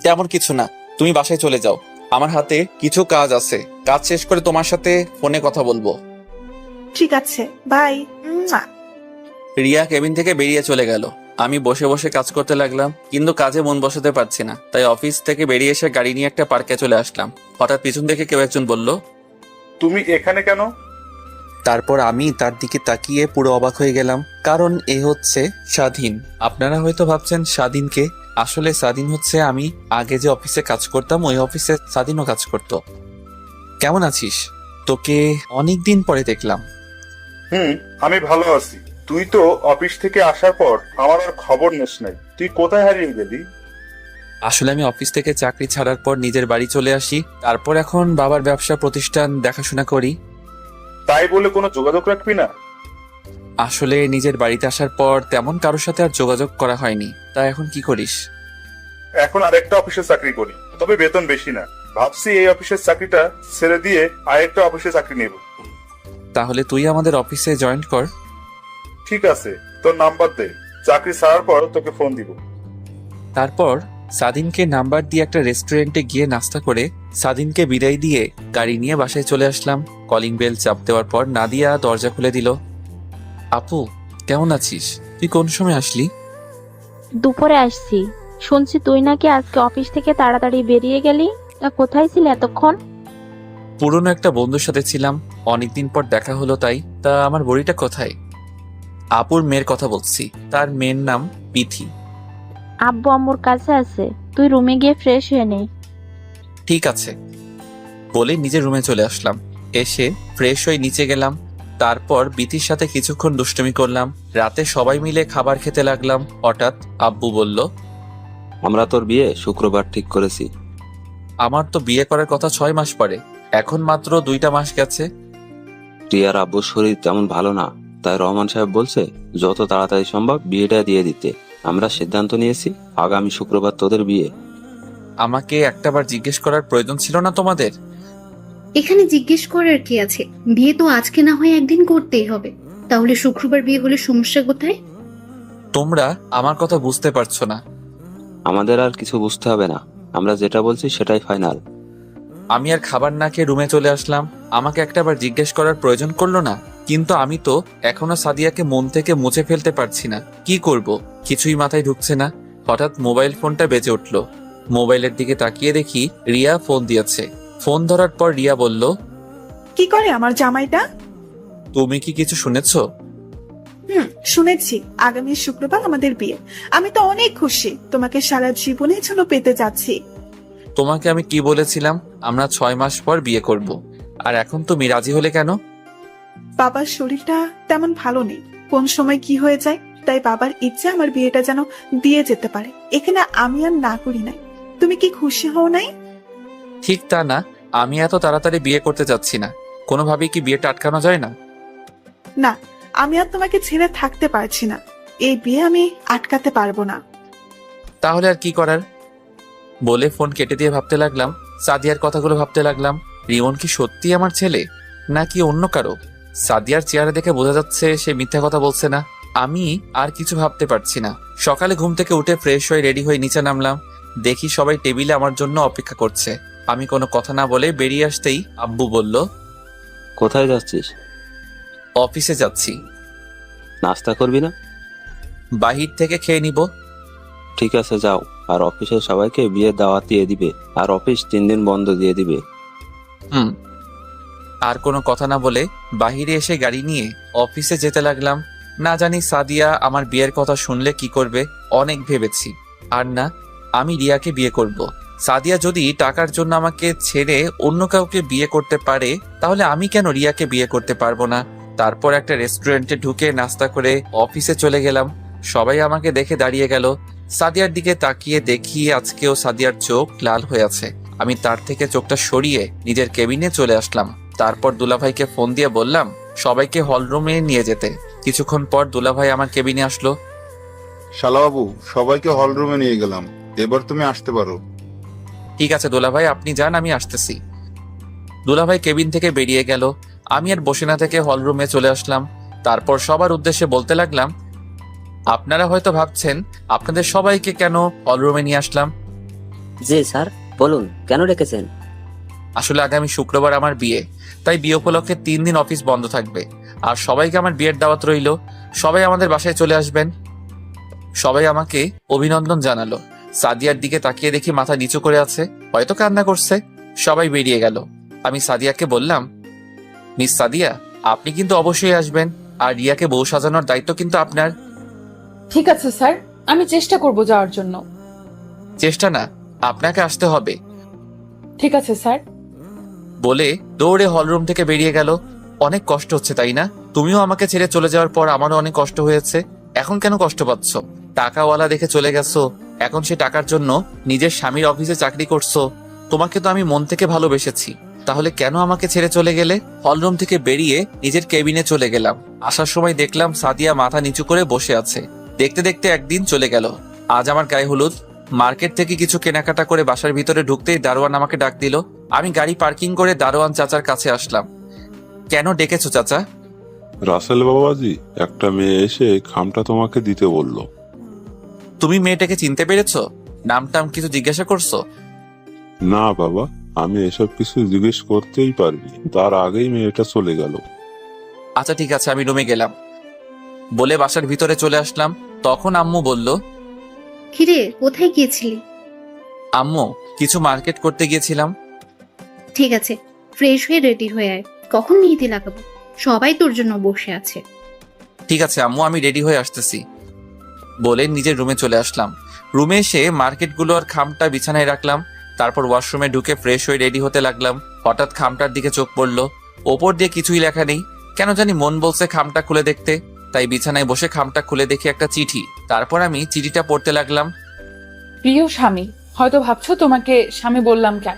তেমন কিছু না, তুমি বাসায় চলে যাও। আমার হাতে কিছু কাজ আছে, কাজ শেষ করে তোমার সাথে ফোনে কথা বলবো। ঠিক আছে, বাই। রিয়া কেবিন থেকে বেরিয়ে চলে গেল। আমি বসে বসে কাজ করতে লাগলাম, কিন্তু কাজে মন বসাতে পারছি না। তাই অফিস থেকে বেরিয়ে এসে গাড়ি নিয়ে একটা পার্কে চলে আসলাম। হঠাৎ পিছন থেকে কেউ একজন বলল, তুমি এখানে কেন? তারপর আমি তার দিকে তাকিয়ে পুরো অবাক হয়ে গেলাম, কারণ এ হচ্ছে স্বাধীন। আপনারা হয়তো ভাবছেন স্বাধীনকে, আসলে স্বাধীন হচ্ছে আমি আগে যে অফিসে কাজ করতাম ওই অফিসে স্বাধীনও কাজ করত। কেমন আছিস? তোকে অনেকদিন পরে দেখলাম। আমি ভালো আছি। তুই তো অফিস থেকে আসার পর আমার আর খবর নিস নাই। তুই কোথায় হারিয়ে গেলি? আসলে আমি অফিস থেকে চাকরি ছাড়ার পর নিজের বাড়ি চলে আসি, তারপর এখন বাবার ব্যবসা প্রতিষ্ঠান দেখাশোনা করি। তাই বলে কোনো যোগাযোগ রাখবি না? আসলে নিজের বাড়িতে আসার পর তেমন কারোর সাথে আর যোগাযোগ করা হয়নি। তা এখন কি করিস? এখন আরেকটা অফিসে চাকরি করি, তবে বেতন বেশি না। ভাবছি এই অফিসের চাকরিটা ছেড়ে দিয়ে আরেকটা অফিসে চাকরি নেব। তাহলে তুই আমাদের অফিসে জয়েন কর। ঠিক আছে, তোর নাম্বার দে, চাকরি ছাড়ার পর তোকে ফোন দিব। তারপর সাদিনকে নাম্বার দিয়ে একটা রেস্টুরেন্টে গিয়ে নাস্তা করে সাদিনকে বিদায় দিয়ে গাড়ি নিয়ে বাসায় চলে আসলাম। কলিং বেল চাপ দেওয়ার পর নাদিয়া দরজা খুলে দিল। আপু, কেমন আছিস? তুই কোন সময় আসলি? দুপুরে আসছি। শুনছি তুই নাকি আজকে অফিস থেকে তাড়াতাড়ি বেরিয়ে গেলি। তা কোথায় ছিলি এতক্ষণ? পুরনো একটা বন্ধুর সাথে ছিলাম, অনেকদিন পর দেখা হলো তাই। তা আমার বড়িটা কোথায়? আপুর মেয়ের কথা বলছি, তার মেয়ের নাম পিথি। আব্বু আম্মুর কাছে আছে, তুই রুমে গিয়ে ফ্রেশ হয়ে নে। ঠিক আছে বলে নিজের রুমে চলে আসলাম। এসে ফ্রেশ হয়ে নিচে গেলাম। তারপর বিথির সাথে কিছুক্ষণ দুষ্টুমি করলাম। রাতে সবাই মিলে খাবার খেতে লাগলাম। হঠাৎ আব্বু বলল, আমরা তোর বিয়ে শুক্রবার ঠিক করেছি। আমার তো বিয়ে করার কথা 6 মাস পরে, এখন মাত্র 2টা মাস গেছে। রিয়ার আব্বুর শরীর তেমন ভালো না, তাই রহমান সাহেব বলছে যত তাড়াতাড়ি সম্ভব বিয়েটা দিয়ে দিতে। আমরা সিদ্ধান্ত নিয়েছি আগামী শুক্রবার তোদের বিয়ে। আমাকে একটাবার জিজ্ঞেস করার প্রয়োজন ছিল না তোমাদের? এখানে জিজ্ঞেস করার কি আছে? বিয়ে তো আজকে না হয় একদিন করতেই হবে। তাহলে শুক্রবার বিয়ে হলে সমস্যা কোথায়? তোমরা আমার কথা বুঝতে পারছো না। আমাদের আর কিছু বুঝতে হবে না, আমরা যেটা বলছি সেটাই ফাইনাল। আমি আর খাবার না খেয়ে রুমে চলে আসলাম। আমাকে একটাবার জিজ্ঞেস করার প্রয়োজন করলো না, কিন্তু আমি তো এখনো সাদিয়াকে মন থেকে মুছে ফেলতে পারছি না। কি করব কিছুই মাথায় ঢুকছে না। হঠাৎ মোবাইল ফোনটা বেজে উঠলো। মোবাইলের দিকে তাকিয়ে দেখি রিয়া ফোন দিয়েছে। ফোন ধরার পর রিয়া বলল, কি করে আমার জামাইটা? তুমি কি কিছু শুনেছো? শুনেছি, আগামী শুক্রবার আমাদের বিয়ে। আমি তো অনেক খুশি, তোমাকে সারা জীবনের জন্য পেতে যাচ্ছি। তোমাকে আমি কি বলেছিলাম? আমরা 6 মাস পর বিয়ে করব। আর এখন তুমি রাজি হলে কেন? বাবার শরীরটা তেমন ভালো নেই, কোন সময় কি হয়ে যায়, তাই বাবার ইচ্ছে আমার বিয়েটা যেন দিয়ে যেতে পারে। এখানে আমি আর না করি নাই। তুমি কি খুশি হও নাই? ঠিক তা না, আমি এত তাড়াতাড়ি বিয়ে করতে যাচ্ছি না। কোনোভাবেই কি বিয়েটা আটকানো যায় না? না, আমি আর তোমাকে ছেড়ে থাকতে পারছি না। এই বিয়ে আমি আটকাতে পারবো না। তাহলে আর কি করার? বলে ফোন কেটে দিয়ে ভাবতে লাগলাম, সাদিয়ার কথাগুলো ভাবতে লাগলাম। রিমন কি সত্যি আমার ছেলে নাকি অন্য কারো? সাদিয়ার চেহারা দেখে বোঝা যাচ্ছে সে মিথ্যা কথা বলছে না। আমি আর কিছু ভাবতে পারছি না। সকালে ঘুম থেকে উঠে ফ্রেশ হয়ে রেডি হয়ে নিচে নামলাম। দেখি সবাই টেবিলে আমার জন্য অপেক্ষা করছে। আমি কোনো কথা না বলে বেরিয়ে আসতেই আব্বু বলল, কোথায় যাচ্ছিস? অফিসে যাচ্ছি। নাস্তা করবি না? বাহির থেকে খেয়ে নিব। ঠিক আছে যাও, আর অফিসের সবাইকে বিয়ের দাওয়াত দিয়ে দিবে, আর অফিস 3 দিন বন্ধ দিয়ে দিবে। আর কোনো কথা না বলে বাহিরে এসে গাড়ি নিয়ে অফিসে যেতে লাগলাম। না জানি সাদিয়া আমার বিয়ের কথা শুনলে কি করবে। অনেক ভেবেছি, আর না, আমি রিয়াকে বিয়ে করব। সাদিয়া যদি টাকার জন্য আমাকে ছেড়ে অন্য কাউকে বিয়ে করতে পারে, তাহলে আমি কেন রিয়াকে বিয়ে করতে পারবো না? তারপর একটা রেস্টুরেন্টে ঢুকে নাস্তা করে অফিসে চলে গেলাম। সবাই আমাকে দেখে দাঁড়িয়ে গেল। সাদিয়ার দিকে তাকিয়ে দেখি আজকেও সাদিয়ার চোখ লাল হয়ে আছে। আমি তার থেকে চোখটা সরিয়ে নিজের কেবিনে চলে আসলাম। তারপর দুলাভাইকে ফোন দিয়ে বললাম সবাইকে হলরুমে নিয়ে যেতে। কিছুক্ষণ পর দুলাভাই আমার কেবিনে আসলো। শালাবাবু, সবাইকে হল রুমে নিয়ে গেলাম, এবার তুমি আসতে পারো। ঠিক আছে দুলাভাই, আপনি যান, আমি আসতেছি। দুলাভাই কেবিন থেকে বেরিয়ে গেল। আমি আর বসে না থেকে হলরুমে চলে আসলাম। তারপর সবার উদ্দেশ্যে বলতে লাগলাম, আপনারা হয়তো ভাবছেন আপনাদের সবাইকে কেন হলরুমে নিয়ে আসলাম। জি স্যার, বলুন কেন রেখেছেন? আসলে আগামী শুক্রবার আমার বিয়ে, তাই বিয়ে উপলক্ষে 3 দিন অফিস বন্ধ থাকবে। আর সবাইকে আমার বিয়ের দাওয়াত রইল, সবাই আমাদের বাসায় চলে আসবেন। সবাই আমাকে অভিনন্দন জানালো। সাদিয়ার দিকে তাকিয়ে দেখি মাথা নিচু করে আছে, হয়তো কান্না করছে। সবাই বেরিয়ে গেল। আমি সাদিয়াকে বললাম, মিস সাদিয়া, আপনি কিন্তু অবশ্যই আসবেন, আর রিয়াকে বউ সাজানোর দায়িত্ব কিন্তু আপনার। ঠিক আছে স্যার, আমি চেষ্টা করব যাওয়ার জন্য। চেষ্টা না, আপনাকে আসতে হবে ঠিক আছে স্যার। বলে দৌড়ে হলরুম থেকে বেরিয়ে গেল। অনেক কষ্ট হচ্ছে তাই না? তুমিও আমাকে ছেড়ে চলে যাওয়ার পর আমারও অনেক কষ্ট হয়েছে। এখন কেন কষ্ট পাচ্ছ? টাকাওয়ালা দেখে চলে গেছো, এখন সে টাকার জন্য নিজের স্বামীর অফিসে চাকরি করছো। তোমাকে তো আমি মন থেকে ভালোবেসেছি, তাহলে কেন আমাকে ছেড়ে চলে গেলে? হলরুম থেকে বেরিয়ে নিজের কেবিনে চলে গেলাম। আসার সময় দেখলাম সাদিয়া মাথা নিচু করে বসে আছে। দেখতে দেখতে একদিন চলে গেল। আজ আমার গায়ে হলুদ। মার্কেট থেকে কিছু কেনাকাটা করে বাসার ভিতরে ঢুকতেই দারোয়ান আমাকে ডাক দিল। আমি গাড়ি পার্কিং করে দারোয়ান চাচার কাছে আসলাম। কেন ডেকেছো চাচা? রাসেল বাবাজি, একটা মেয়ে এসে খামটা তোমাকে দিতে বলল। তুমি মেয়েটাকে চিনতে পেরেছো? নাম টাম কিছু জিজ্ঞাসা করছো? না বাবা, আমি এসব কিছু জিজ্ঞেস করতেই পারিনি, তার আগেই মেয়েটা চলে গেল। আচ্ছা ঠিক আছে, আমি রুমে গেলাম বলে বাসার ভিতরে চলে আসলাম। তখন আম্মু বলল, কিরে, কোথায় গিয়েছিলি? আম্মু, কিছু মার্কেট করতে গিয়েছিলাম। ঠিক আছে, ফ্রেশ হয়ে রেডি হয়ে আয়, কখন মেহেদি লাগাবো? সবাই তোর জন্য বসে আছে। ঠিক আছে আম্মু, আমি রেডি হয়ে আসতেছি বলে নিজের রুমে চলে আসলাম। রুমে এসে মার্কেটগুলো আর খামটা বিছানায় রাখলাম। তারপর ওয়াশরুমে ঢুকে ফ্রেশ হয়ে রেডি হতে লাগলাম। হঠাৎ খামটার দিকে চোখ পড়লো। ওপর দিয়ে কিছুই লেখা নেই, কেন জানি মন বলছে খামটা খুলে দেখতে। তাই বিছানায় বসে খামটা খুলে দেখি একটা চিঠি। তারপর আমি চিঠিটা পড়তে লাগলাম। প্রিয় স্বামী, হয়তো ভাবছো তোমাকে স্বামী বললাম কেন,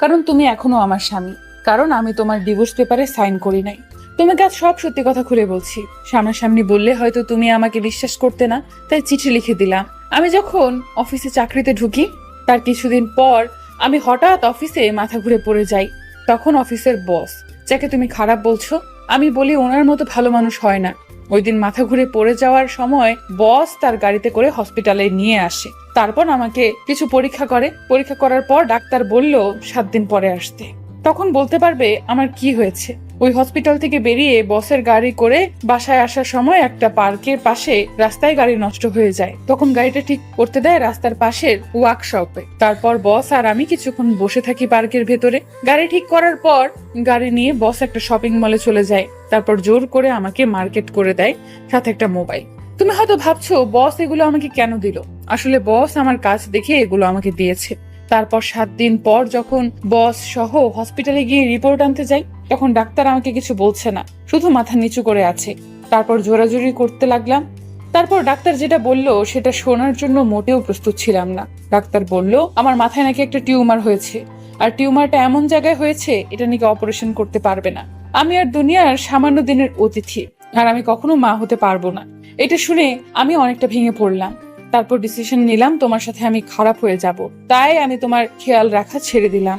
কারণ তুমি এখনো আমার স্বামী। কারণ আমি তোমার ডিভোর্স পেপারে সাইন করি নাই। তোমাকে আজ সব সত্যি কথা খুলে বলছি। সামনাসামনি বললে হয়তো তুমি আমাকে বিশ্বাস করতে না, তাই চিঠি লিখে দিলাম। আমি যখন অফিসে চাকরিতে ঢুকি, তার কিছুদিন পর আমি হঠাৎ অফিসে মাথা ঘুরে পড়ে যাই। তখন অফিসের বস, যাকে তুমি খারাপ বলছো, আমি বলি ওনার মতো ভালো মানুষ হয় না। ওই দিন মাথা ঘুরে পড়ে যাওয়ার সময় বস তার গাড়িতে করে হসপিটালে নিয়ে আসে। তারপর আমাকে কিছু পরীক্ষা করে। পরীক্ষা করার পর ডাক্তার বলল 7 দিন পরে আসতে। তখন বলতে পারবে আমার কি হয়েছে। ওই হসপিটাল থেকে বেরিয়ে বসের গাড়ি করে বাসায় আসার সময় একটা পার্কের পাশে রাস্তায় গাড়ি নষ্ট হয়ে যায়। তখন গাড়িটা ঠিক করতে দেয় রাস্তার পাশের ওয়ার্কশপে। তারপর বস আর আমি কিছুক্ষণ বসে থাকি পার্কের ভেতরে। গাড়ি ঠিক করার পর গাড়ি নিয়ে বস একটা শপিং মলে চলে যায়। তারপর জোর করে আমাকে মার্কেট করে দেয়, সাথে একটা মোবাইল। তুমি হয়তো ভাবছো বস এগুলো আমাকে কেন দিল। আসলে বস আমার কাজ দেখে এগুলো আমাকে দিয়েছে। তারপর 7 দিন পর যখন বস সহ হসপিটালে গিয়ে রিপোর্ট আনতে যাই, তখন ডাক্তার আমাকে কিছু বলছে না, শুধু মাথা নিচু করে আছে। তারপর জোরাজোরি করতে লাগলাম। তারপর ডাক্তার যেটা বলল সেটা শোনার জন্য মোটেও প্রস্তুত ছিলাম না। ডাক্তার বলল আমার মাথায় নাকি একটা টিউমার হয়েছে, আর টিউমারটা এমন জায়গায় হয়েছে এটা নাকি অপারেশন করতে পারবে না। আমি আর দুনিয়ার সামান্য দিনের অতিথি, আর আমি কখনো মা হতে পারবো না। এটা শুনে আমি অনেকটা ভেঙে পড়লাম। তারপর ডিসিশন নিলাম তোমার সাথে আমি খারাপ হয়ে যাব, তাই আমি তোমার খেয়াল রাখা ছেড়ে দিলাম।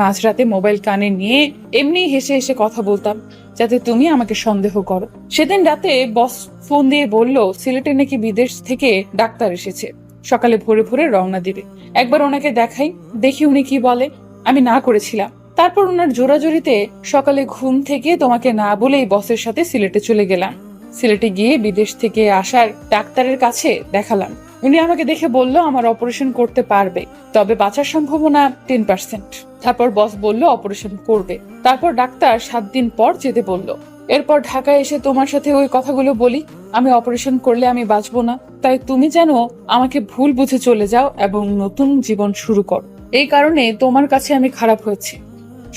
মাঝরাতে মোবাইল কানে নিয়ে এমনি হেসে হেসে কথা বলতাম, যাতে তুমি আমাকে সন্দেহ করো। সেদিন রাতে বস ফোন দিয়ে বলল সিলেটে নাকি বিদেশ থেকে ডাক্তার এসেছে, সকালে ভোরে ভোরে রওনা দিবে। একবার ওনাকে দেখাই, দেখি উনি কি বলে। আমি না করেছিলাম। তারপর ওনার জোরাজোরিতে সকালে ঘুম থেকে তোমাকে না বলেই বসের সাথে সিলেটে চলে গেলাম। সিলেটে গিয়ে বিদেশ থেকে আসার ডাক্তারের কাছে দেখালাম। উনি আমাকে দেখে বলল আমার অপারেশন করতে পারবে, তবে বাঁচার সম্ভাবনা 10%। তারপর বস বলল অপারেশন করবে। তারপর ডাক্তার 7 দিন পর যেতে বলল। এরপর ঢাকায় এসে তোমার সাথে ওই কথাগুলো বলি, আমি অপারেশন করলে আমি বাঁচবো না, তাই তুমি যেন আমাকে ভুল বুঝে চলে যাও এবং নতুন জীবন শুরু করো। এই কারণে তোমার কাছে আমি খারাপ হয়েছি।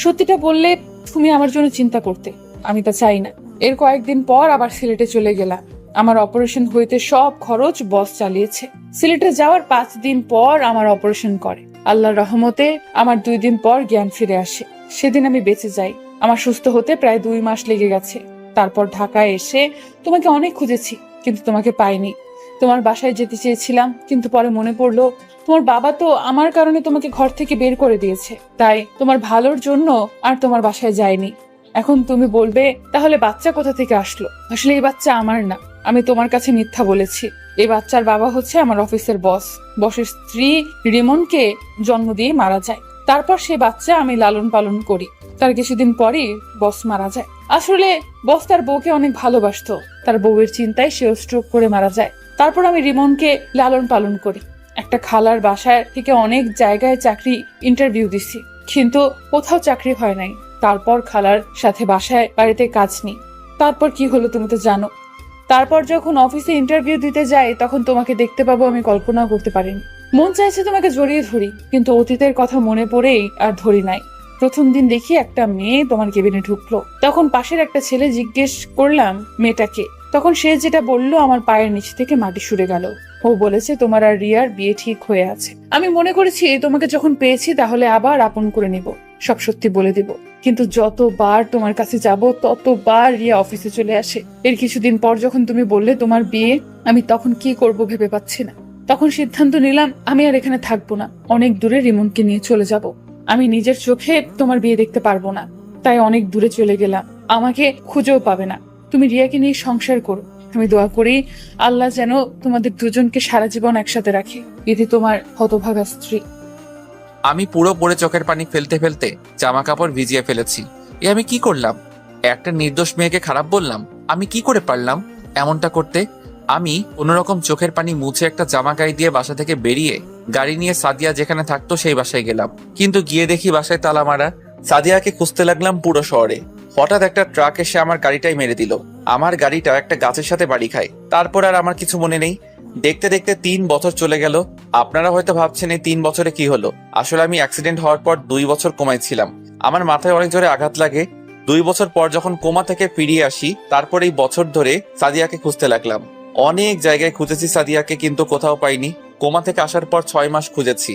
সত্যিটা বললে তুমি আমার জন্য চিন্তা করতে, আমি তা চাই না। এর কয়েকদিন পর আবার সিলেটে চলে গেলাম। আমার অপারেশন হইতে সব খরচ বস চালিয়েছে। সিলেটে যাওয়ার 5 দিন পর আমার অপারেশন করে। আল্লাহর রহমতে আমার 2 দিন পর জ্ঞান ফিরে আসে। সেদিন আমি বেঁচে যাই। আমার সুস্থ হতে প্রায় 2 মাস লেগে গেছে। তারপর ঢাকায় এসে তোমাকে অনেক খুঁজেছি, কিন্তু তোমাকে পাইনি। তোমার বাসায় যেতে চেয়েছিলাম, কিন্তু পরে মনে পড়লো তোমার বাবা তো আমার কারণে তোমাকে ঘর থেকে বের করে দিয়েছে, তাই তোমার ভালোর জন্য আর তোমার বাসায় যাইনি। এখন তুমি বলবে তাহলে বাচ্চা কোথা থেকে আসলো? আসলে এই বাচ্চা আমার না, আমি তোমার কাছে মিথ্যা বলেছি। এই বাচ্চার বাবা হচ্ছে আমার অফিসের বস। বসের স্ত্রী রিমনকে জন্ম দিয়ে মারা যায়। তারপর সে বাচ্চা আমি লালন পালন করি। তার কিছুদিন পরই বস মারা যায়। আসলে বস তার বউকে অনেক ভালোবাসতো। তার বউয়ের চিন্তায় সেও স্ট্রোক করে মারা যায়। তারপর আমি রিমনকে লালন পালন করি। একটা খালার বাসায় থেকে অনেক জায়গায় চাকরি ইন্টারভিউ দিছি, কিন্তু কোথাও চাকরি হয় নাই। তারপর খালার সাথে বাসায় বাড়িতে কাজ নেই। তারপর কি হলো তুমি তো জানো। তারপর যখন অফিসে ইন্টারভিউ দিতে যাই তখন তোমাকে দেখতে পাবো আমি কল্পনাও করতে পারিনি। মন চাইছে তোমাকে জড়িয়ে ধরি, কিন্তু অতীতের কথা মনে পড়েই আর ধরি নাই। প্রথম দিন দেখি একটা মেয়ে তোমার কেবিনে ঢুকলো। তখন পাশের একটা ছেলে জিজ্ঞেস করলাম মেয়েটাকে। তখন সে যেটা বললো আমার পায়ের নিচ থেকে মাটি সরে গেল। ও বলেছে তোমার আর রিয়ার বিয়ে ঠিক হয়ে আছে। আমি মনে করেছি তোমাকে যখন পেয়েছি তাহলে আবার আপন করে নিব, সব সত্যি বলে দিব। কিন্তু যতবার তোমার কাছে যাব ততবার রিয়া অফিসে চলে আসে। এর কিছুদিন পর যখন তুমি বললে তোমার বিয়ে, আমি তখন কি করব ভেবে পাচ্ছি না। তখন সিদ্ধান্ত নিলাম আমি আর এখানে থাকবো না, অনেক দূরে রিমনকে নিয়ে চলে যাব। আমি নিজের চোখে তোমার বিয়ে দেখতে পারবো না, তাই অনেক দূরে চলে গেলাম। আমাকে খুঁজেও পাবে না। তুমি রিয়াকে নিয়ে সংসার করো। আমি দোয়া করি আল্লাহ যেন তোমাদের দুজনকে সারা জীবন একসাথে রাখে। এটি তোমার হতভাগা স্ত্রী। আমি পুরো পড়ে চোখের পানি ফেলতে ফেলতে জামা কাপড় ভিজিয়ে ফেলেছি। এ আমি কি করলাম? একটা নির্দোষ মেয়েকে খারাপ বললাম? আমি কি করে পারলাম এমনটা করতে? আমি কোনোরকম চোখের পানি মুছে একটা জামা গায়ে দিয়ে বাসা থেকে বেরিয়ে গাড়ি নিয়ে সাদিয়া যেখানে থাকতো সেই বাসায় গেলাম। কিন্তু গিয়ে দেখি বাসায় তালা মারা। সাদিয়াকে খুঁজতে লাগলাম পুরো শহরে। হঠাৎ একটা ট্রাক এসে আমার গাড়িটাই মেরে দিল। আমার গাড়িটা একটা গাছের সাথে বাড়ি খায়। তারপর আর আমার কিছু মনে নেই। দেখতে দেখতে 3 বছর চলে গেল। আপনারা হয়তো ভাবছেন এই 3 বছরে কি হলো। আসলে আমি অ্যাক্সিডেন্ট হওয়ার পর 2 বছর কোমায় ছিলাম। আমার মাথায় অনেক জোরে আঘাত লাগে। 2 বছর পর যখন কোমা থেকে ফিরিয়ে আসি, তারপর এই বছর ধরে সাদিয়াকে খুঁজতে লাগলাম। অনেক জায়গায় খুঁজেছি সাদিয়াকে, কিন্তু কোথাও পাইনি। কোমা থেকে আসার পর 6 মাস খুঁজেছি।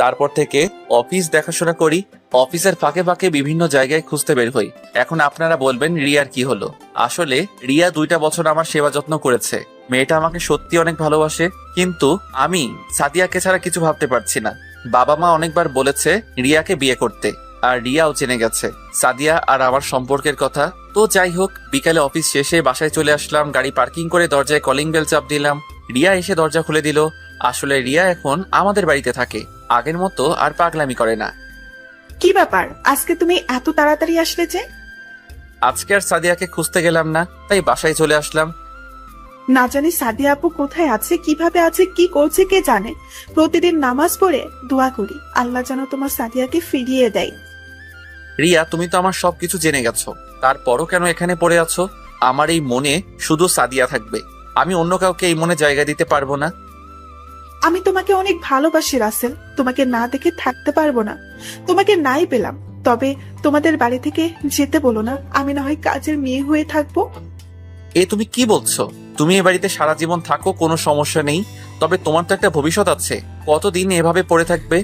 তারপর থেকে অফিস দেখাশোনা করি, অফিসের ফাঁকে ফাঁকে বিভিন্ন জায়গায় খুঁজতে বের হই। এখন আপনারা বলবেন রিয়ার কি হলো। আসলে রিয়া 2টা বছর আমার সেবা যত্ন করেছে। মেয়েটা আমাকে সত্যি অনেক ভালোবাসে, কিন্তু আমি সাদিয়াকে ছাড়া কিছু ভাবতে পারছি না। বাবা মা অনেকবার বলেছে রিয়াকে বিয়ে করতে, আর রিয়াও জেনে গেছে সাদিয়া আর আমার সম্পর্কের কথা। তো যাই হোক, বিকালে অফিস শেষে বাসায় চলে আসলাম। গাড়ি পার্কিং করে দরজায় কলিং বেল চাপ দিলাম। রিয়া এসে দরজা খুলে দিল। আসলে রিয়া এখন আমাদের বাড়িতে থাকে, আগের মতো আর পাগলামি করে না। কি ব্যাপার, আজকে তুমি এত তাড়াতাড়ি আসলে যে? আজকে আর সাদিয়াকে খুঁজতে গেলাম না, তাই বাসায় চলে আসলাম। না জানি সাদিয়া আপু কোথায় আছে, কিভাবে আছে, কি করছে কে জানে। প্রতিদিন নামাজ পড়ে দোয়া করি আল্লাহ যেন তোমার সাদিয়াকে ফিরিয়ে দেয়। রিয়া, তুমি তো আমার সবকিছু জেনে গেছো, তারপরও কেন এখানে পড়ে আছো? আমার এই মনে শুধু সাদিয়া থাকবে। আমি অন্য কাউকে এই মনে জায়গা দিতে পারবো না। আমি তোমাকে অনেক ভালোবাসি রাসেল, তোমাকে না দেখে থাকতে পারবো না। তোমাকে নাই পেলাম, তবে তোমাদের বাড়ি থেকে যেতে বলো না, আমি না হয় কাজের মেয়ে হয়ে থাকবো। এ তুমি কি বলছো? তুমি এ বাড়িতে সারা জীবন থাকো, কোনো সমস্যা নেই, তবে তোমার তো একটা ভবিষ্যৎ আছে। কতদিন এভাবে পড়ে থাকবে?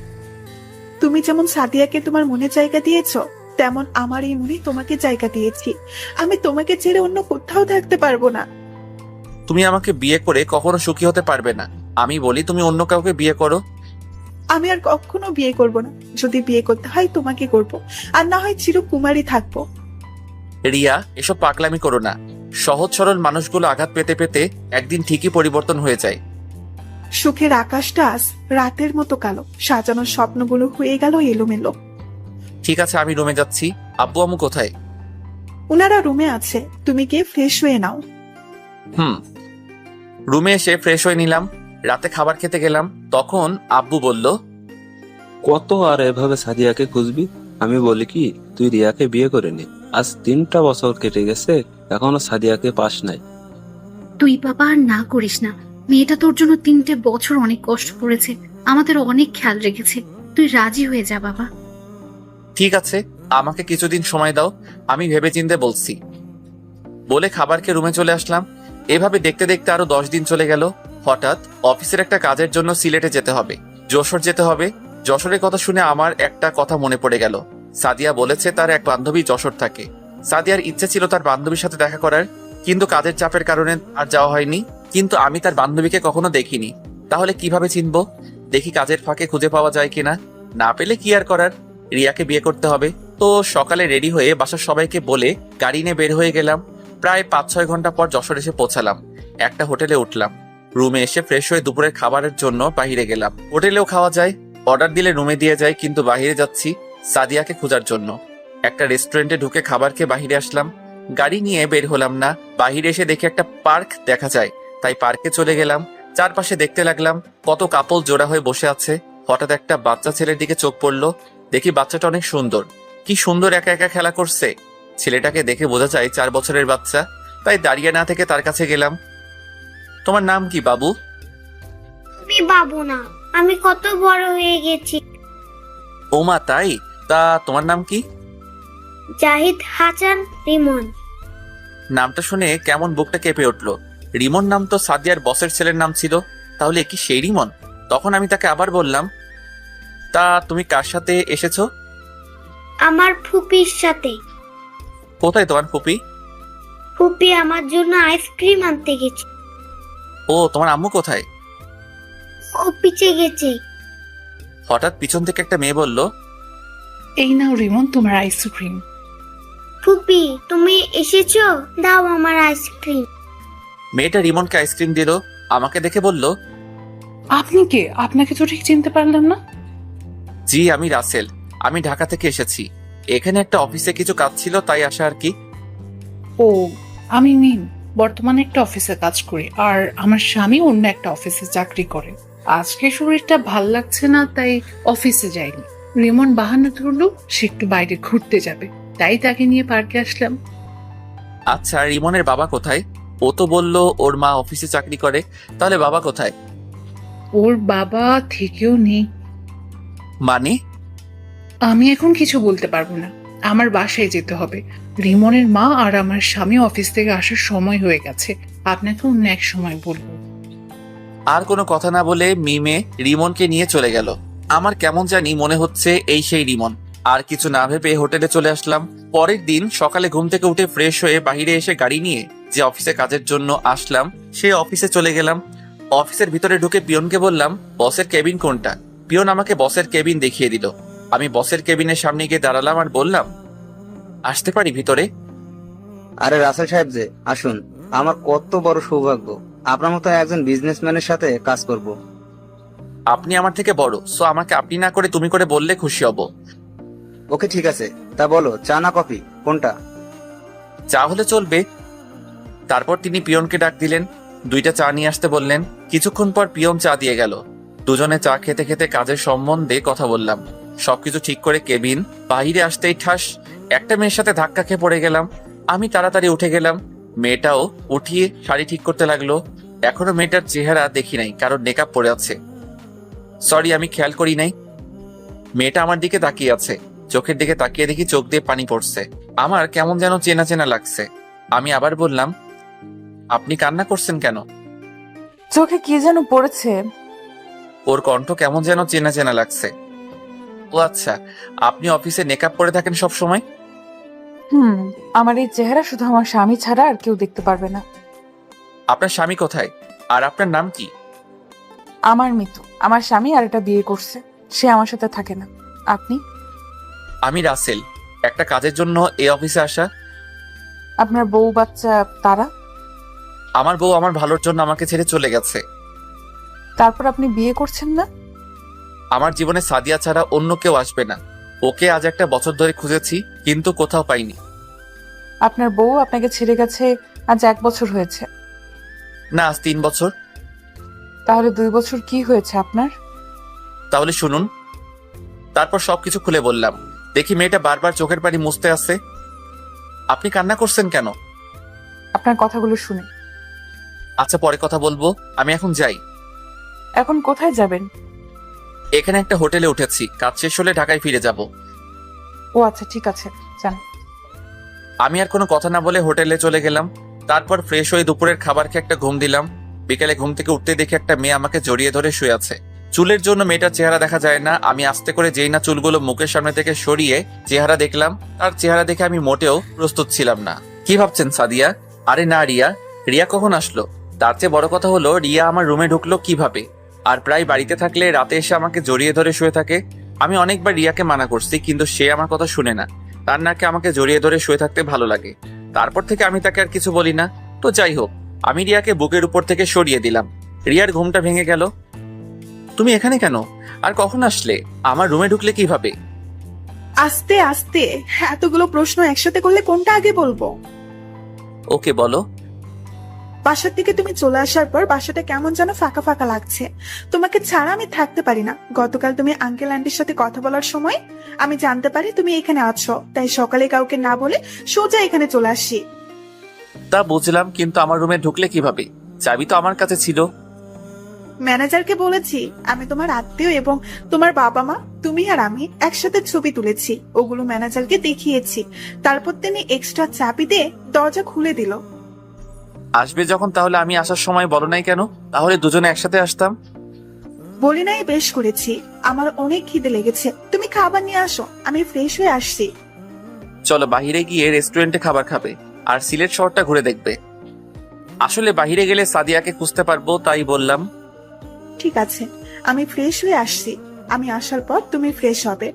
তুমি যেমন সাদিয়াকে তোমার মনে জায়গা দিয়েছো, তেমন আমার এই মনে তোমাকে জায়গা দিয়েছি। আমি তোমাকে ছেড়ে অন্য কোথাও থাকতে পারবো না। তুমি আমাকে বিয়ে করে কখনো সুখী হতে পারবে না। আমি বলি তুমি অন্য কাউকে বিয়ে করো। আমি আর কখনো বিয়ে করব না। যদি বিয়ে করতে হয় তোমাকে করব, আর না হয় চিরকুমারী থাকবো। রিয়া, এসব পাগলামি করো না। সহজ সরল মানুষগুলো আঘাত পেতে পেতে একদিন ঠিকই পরিবর্তন হয়ে যায়। সুখের আকাশটা আজ রাতের মতো কালো, সাজানো স্বপ্নগুলো হয়ে গেল এলোমেলো। ঠিক আছে, আমি রুমে যাচ্ছি। আব্বু আম্মু কোথায়? ওনারা রুমে আছে, তুমি গিয়ে ফ্রেশ হয়ে নাও। রুমে এসে ফ্রেশ হয়ে নিলাম। রাতে খাবার খেতে গেলাম, তখন আব্বু বলল, কত আর এভাবে সাদিয়াকে খুঁজবি? আমি বলি কি, তুই রিয়াকে বিয়ে করে নে। আজ 3টা বছর কেটে গেছে, এখনো সাদিয়াকে পাস নাই। তুই বাবা আর না করিস না। মেয়েটা তোর জন্য 3টে বছর অনেক কষ্ট করেছে, আমাদের অনেক খেয়াল রেখেছে। তুই রাজি হয়ে যা বাবা। ঠিক আছে, আমাকে কিছুদিন সময় দাও, আমি ভেবেচিন্তে বলছি। বলে খাবার খেয়ে রুমে চলে আসলাম। এভাবে দেখতে দেখতে আরো 10 দিন চলে গেল। হঠাৎ অফিসের একটা কাজের জন্য সিলেটে যেতে হবে, যশোর যেতে হবে। যশোরের কথা শুনে আমার একটা কথা মনে পড়ে গেল। সাদিয়া বলেছে তার এক বান্ধবী যশোর থাকে। সাদিয়ার ইচ্ছে ছিল তার বান্ধবীর সাথে দেখা করার, কিন্তু কাজের চাপের কারণে আর যাওয়া হয়নি। কিন্তু আমি তার বান্ধবীকে কখনো দেখিনি, তাহলে কিভাবে চিনবো? দেখি কাজের ফাঁকে খুঁজে পাওয়া যায় কিনা। না পেলে কি আর করার, রিয়াকে বিয়ে করতে হবে। তো সকালে রেডি হয়ে বাসার সবাইকে বলে গাড়ি নিয়ে বের হয়ে গেলাম। প্রায় 5-6 ঘন্টা পর যশোর এসে পৌঁছালাম। একটা হোটেলে উঠলাম। রুমে এসে ফ্রেশ হয়ে দুপুরের খাবারের জন্য বাইরে গেলাম। হোটেলেও খাওয়া যায়, অর্ডার দিলে রুমে দিয়ে যায়, কিন্তু বাইরে যাচ্ছি সাদিয়াকে খোঁজার জন্য। একটা রেস্টুরেন্টে ঢুকে খাবার খেয়ে বাইরে আসলাম। গাড়ি নিয়ে বের হলাম না, বাইরে এসে দেখে একটা পার্ক দেখা যায়, তাই পার্কে চলে গেলাম। চারপাশে দেখতে লাগলাম কত কাপল জোড়া হয়ে বসে আছে। হঠাৎ একটা বাচ্চা ছেলের দিকে চোখ পড়লো। দেখি বাচ্চাটা অনেক সুন্দর, কি সুন্দর একা একা খেলা করছে। ছেলেটাকে দেখে বোঝা যায় 4 বছরের বাচ্চা, তাই দাঁড়িয়ে না থেকে তার কাছে গেলাম। তোমার নাম কি বাবু? আমি বাবু না, আমি কত বড় হয়ে গেছি। ওমা তাই? তা তোমার নাম কি? জাহিদ হাসান রিমন। নামটা শুনে কেমন বুকটা কেঁপে উঠলো। রিমন নাম তো সাদিয়ার বসের ছেলের নাম ছিল, তাহলে কি সেই রিমন? তখন আমি তাকে আবার বললাম, তা তুমি কার সাথে এসেছো? আমার ফুপির সাথে। কোথায় তোমার ফুপি? ফুপি আমার জন্য আইসক্রিম আনতে গেছে। ও, তোমার আম্মু কোথায়? ও পিছে গেছে। হঠাৎ পিছন থেকে একটা মেয়ে বলল, এই নাও রিমন তোমার আইসক্রিম। ফুপি তুমি এসেছো, দাও আমার আইসক্রিম। মেয়েটা রিমনকে আইসক্রিম দিল। আমাকে দেখে বলল, আপনি কে? আপনাকে তো ঠিক চিনতে পারলাম না। জি আমি রাসেল, আমি ঢাকা থেকে এসেছি। এখানে একটা অফিসে কিছু কাজ ছিল, তাই আসা আর কি। ও, আমি মিম, বর্তমানে একটা অফিসে কাজ করি, আর আমার স্বামী অন্য একটা অফিসে চাকরি করে। আজকে শরীরটা ভাল লাগছে না, তাই অফিসে যাইনি। রিমন বাহানা ধরলো সে একটু বাইরে ঘুরতে যাবে, তাই তাকে নিয়ে পার্কে আসলাম। আচ্ছা, রিমনের বাবা কোথায়? ও তো বলল ওর মা অফিসে চাকরি করে, তাহলে বাবা কোথায়? ওর বাবা থেকেও নেই। মানে? আমি এখন কিছু বলতে পারবো না, আমার বাসায় যেতে হবে। রিমনের মা আর আমার স্বামী অফিস থেকে আসার সময় হয়ে গেছে, আপনাকে অন্য এক সময় বলবো। আর কোনো কথা না বলে মিমে রিমনকে নিয়ে চলে গেল। আমার কেমন জানি মনে হচ্ছে এই সেই রিমন। আর কিছু না ভেবে হোটেলে চলে আসলাম। পরের দিন সকালে ঘুম থেকে উঠে ফ্রেশ হয়ে বাইরে এসে গাড়ি নিয়ে যে অফিসে কাজের জন্য আসলাম সেই অফিসে চলে গেলাম। অফিসের ভিতরে ঢুকে পিয়নকে বললাম, বসের কেবিন কোনটা? পিয়ন আমাকে বসের কেবিন দেখিয়ে দিল। আমি বসের কেবিনের সামনে গিয়ে দাঁড়ালাম আর বললাম, আসতে পারি ভিতরে? আরে রাসেল সাহেব যে, আসুন। আমার কত বড় সৌভাগ্য আপনার মতো একজন বিজনেসম্যানের সাথে কাজ করব। আপনি আমার থেকে বড়, সো আমাকে আপনি না করে তুমি করে বললে খুশি হব। ওকে ঠিক আছে, তা বলো চা না কফি কোনটা? চা হলে চলবে। তারপর তিনি পিয়নকে ডাক দিলেন, 2টা চা নিয়ে আসতে বললেন। কিছুক্ষণ পর পিয়ন চা দিয়ে গেল। দুজনে চা খেতে খেতে কাজের সম্বন্ধে কথা বললাম। সবকিছু ঠিক করে কেবিন বাইরে আসতেই ঠাস একটা মেয়ের সাথে ধাক্কা খেয়ে পড়ে গেলাম। আমি তাড়াতাড়ি উঠে গেলাম। মেয়েটাও উঠিয়ে শাড়ি ঠিক করতে লাগলো। এখনো মেয়েটার চেহারা দেখি নাই, কারণ মেকআপ পরে আছে। সরি, আমি খেয়াল করি নাই। মেয়েটা আমার দিকে তাকিয়ে আছে। চোখের দিকে তাকিয়ে দেখি চোখ দিয়ে পানি পড়ছে। আমার কেমন যেন চেনা চেনা লাগছে। আমি আবার বললাম, আপনি কান্না করছেন কেন? চোখে কি যেন পড়েছে। ওর কণ্ঠ কেমন যেন চেনা চেনা লাগছে। ও আচ্ছা, আপনি অফিসে মেকআপ পরে থাকেন সব সময়? আমার এই চেহারা শুধু আমার স্বামী ছাড়া আর কেউ দেখতে পারবে না। আপনার স্বামী কোথায়? আর আপনার নাম কি? আমার মৃত্যু, আমার স্বামী আর এটা বিয়ে করছে, সে আমার সাথে থাকে না। আপনি? আমি রাসেল, একটা কাজের জন্য এই অফিসে আসা। আপনার বউ বাচ্চা তারা? আমার বউ আমার ভালোর জন্য আমাকে ছেড়ে চলে গেছে। তারপর আপনি বিয়ে করছেন না? আমার জীবনে সাদিয়া ছাড়া অন্য কেউ আসবে না। ওকে আজ একটা বছর ধরে খুঁজেছি, কিন্তু কোথাও পাইনি। আপনার বউ আপনাকে ছেড়ে গেছে আজ 1 বছর হয়েছে? না, আজ 3 বছর। তাহলে 2 বছর কি হয়েছে আপনার? তাহলে শুনুন। তারপর সবকিছু খুলে বললাম। দেখি মেয়েটা বারবার চোখের পানি মুছতে আসছে। আপনি কান্না করছেন কেন? আপনার কথাগুলো শুনে। আচ্ছা, পরে কথা বলবো, আমি এখন যাই। এখন কোথায় যাবেন? এখানে একটা হোটেলে উঠেছি, কাজ শেষ হলে ঢাকায় ফিরে যাব। ও আচ্ছা, ঠিক আছে, যান। আমি আর কোনো কথা না বলে হোটেলে চলে গেলাম। তারপর ফ্রেশ হয়ে দুপুরের খাবার খেয়ে একটা ঘুম দিলাম। বিকেলে ঘুম থেকে উঠতে দেখি একটা মেয়ে আমাকে জড়িয়ে ধরে শুয়ে আছে। চুলের জন্য মেয়েটার চেহারা দেখা যায় না। আমি আস্তে করে যেই না চুলগুলো মুখের সামনে থেকে সরিয়ে চেহারা দেখলাম, তার চেহারা দেখে আমি মোটেও প্রস্তুত ছিলাম না। কি ভাবছেন সাদিয়া? আরে না, রিয়া। রিয়া কখন আসলো? তার চেয়ে বড় কথা হলো, রিয়া আমার রুমে ঢুকলো কিভাবে? আর প্রায় বাড়িতে থাকলে রাতে এসে আমাকে জড়িয়ে ধরে শুয়ে থাকে। আমি অনেকবার রিয়াকে মানা করছি, কিন্তু সে আমার কথা শুনে না। তার নাকি আমাকে জড়িয়ে ধরে শুয়ে থাকতে ভালো লাগে। তারপর থেকে আমি তাকে আর কিছু বলি না। তো যাই হোক, আমি রিয়াকে বুকের উপর থেকে সরিয়ে দিলাম। রিয়ার ঘুমটা ভেঙে গেল। তুমি এখানে কেন? আর কখন আসলে? আমার রুমে ঢুকলে কিভাবে? আস্তে আস্তে এতগুলো প্রশ্ন একসাথে করলে কোনটা আগে বলবো? ওকে বলো। বাসার থেকে তুমি চলে আসার পর বাসাটা কেমন যেন ফাঁকা ফাঁকা লাগছে। তোমাকে ছাড়া আমি থাকতে পারি না। গতকাল তুমি আঙ্কেল আন্টির সাথে কথা বলার সময় আমি জানতে পারি তুমি এখানে আছো, তাই সকালে কাউকে না বলে সোজা এখানে চলে আসি। তা বুঝলাম, কিন্তু আমার রুমে ঢুকলে কিভাবে? চাবি তো আমার কাছে ছিল। ম্যানেজারকে বলেছি আমি তোমার আত্মীয় এবং তোমার বাবা মা তুমি আর আমি একসাথে ছবি তুলেছি, ওগুলো ম্যানেজারকে দেখিয়েছি। তারপর তিনি এক্সট্রা চাবি দিয়ে দরজা খুলে দিল। আসবে যখন তাহলে আমি আসার সময় বলো নাই কেন? তাহলে দুজনে একসাথে আসতাম। বলি নাই বেশ করেছি, আমার অনেক খিদে লেগেছে, তুমি খাবার নিয়ে আসো, আমি ফ্রেশ হয়ে আসছি। চলো বাইরে গিয়ে রেস্টুরেন্টে খাবার খাবে আর সিলেট শহরটা ঘুরে দেখবে। আসলে বাইরে গেলে সাদিয়াকে খুঁজতে পারবো, তাই বললাম। ঠিক আছে, আমি ফ্রেশ হয়ে আসছি, আমি আসার পর তুমি ফ্রেশ হবে।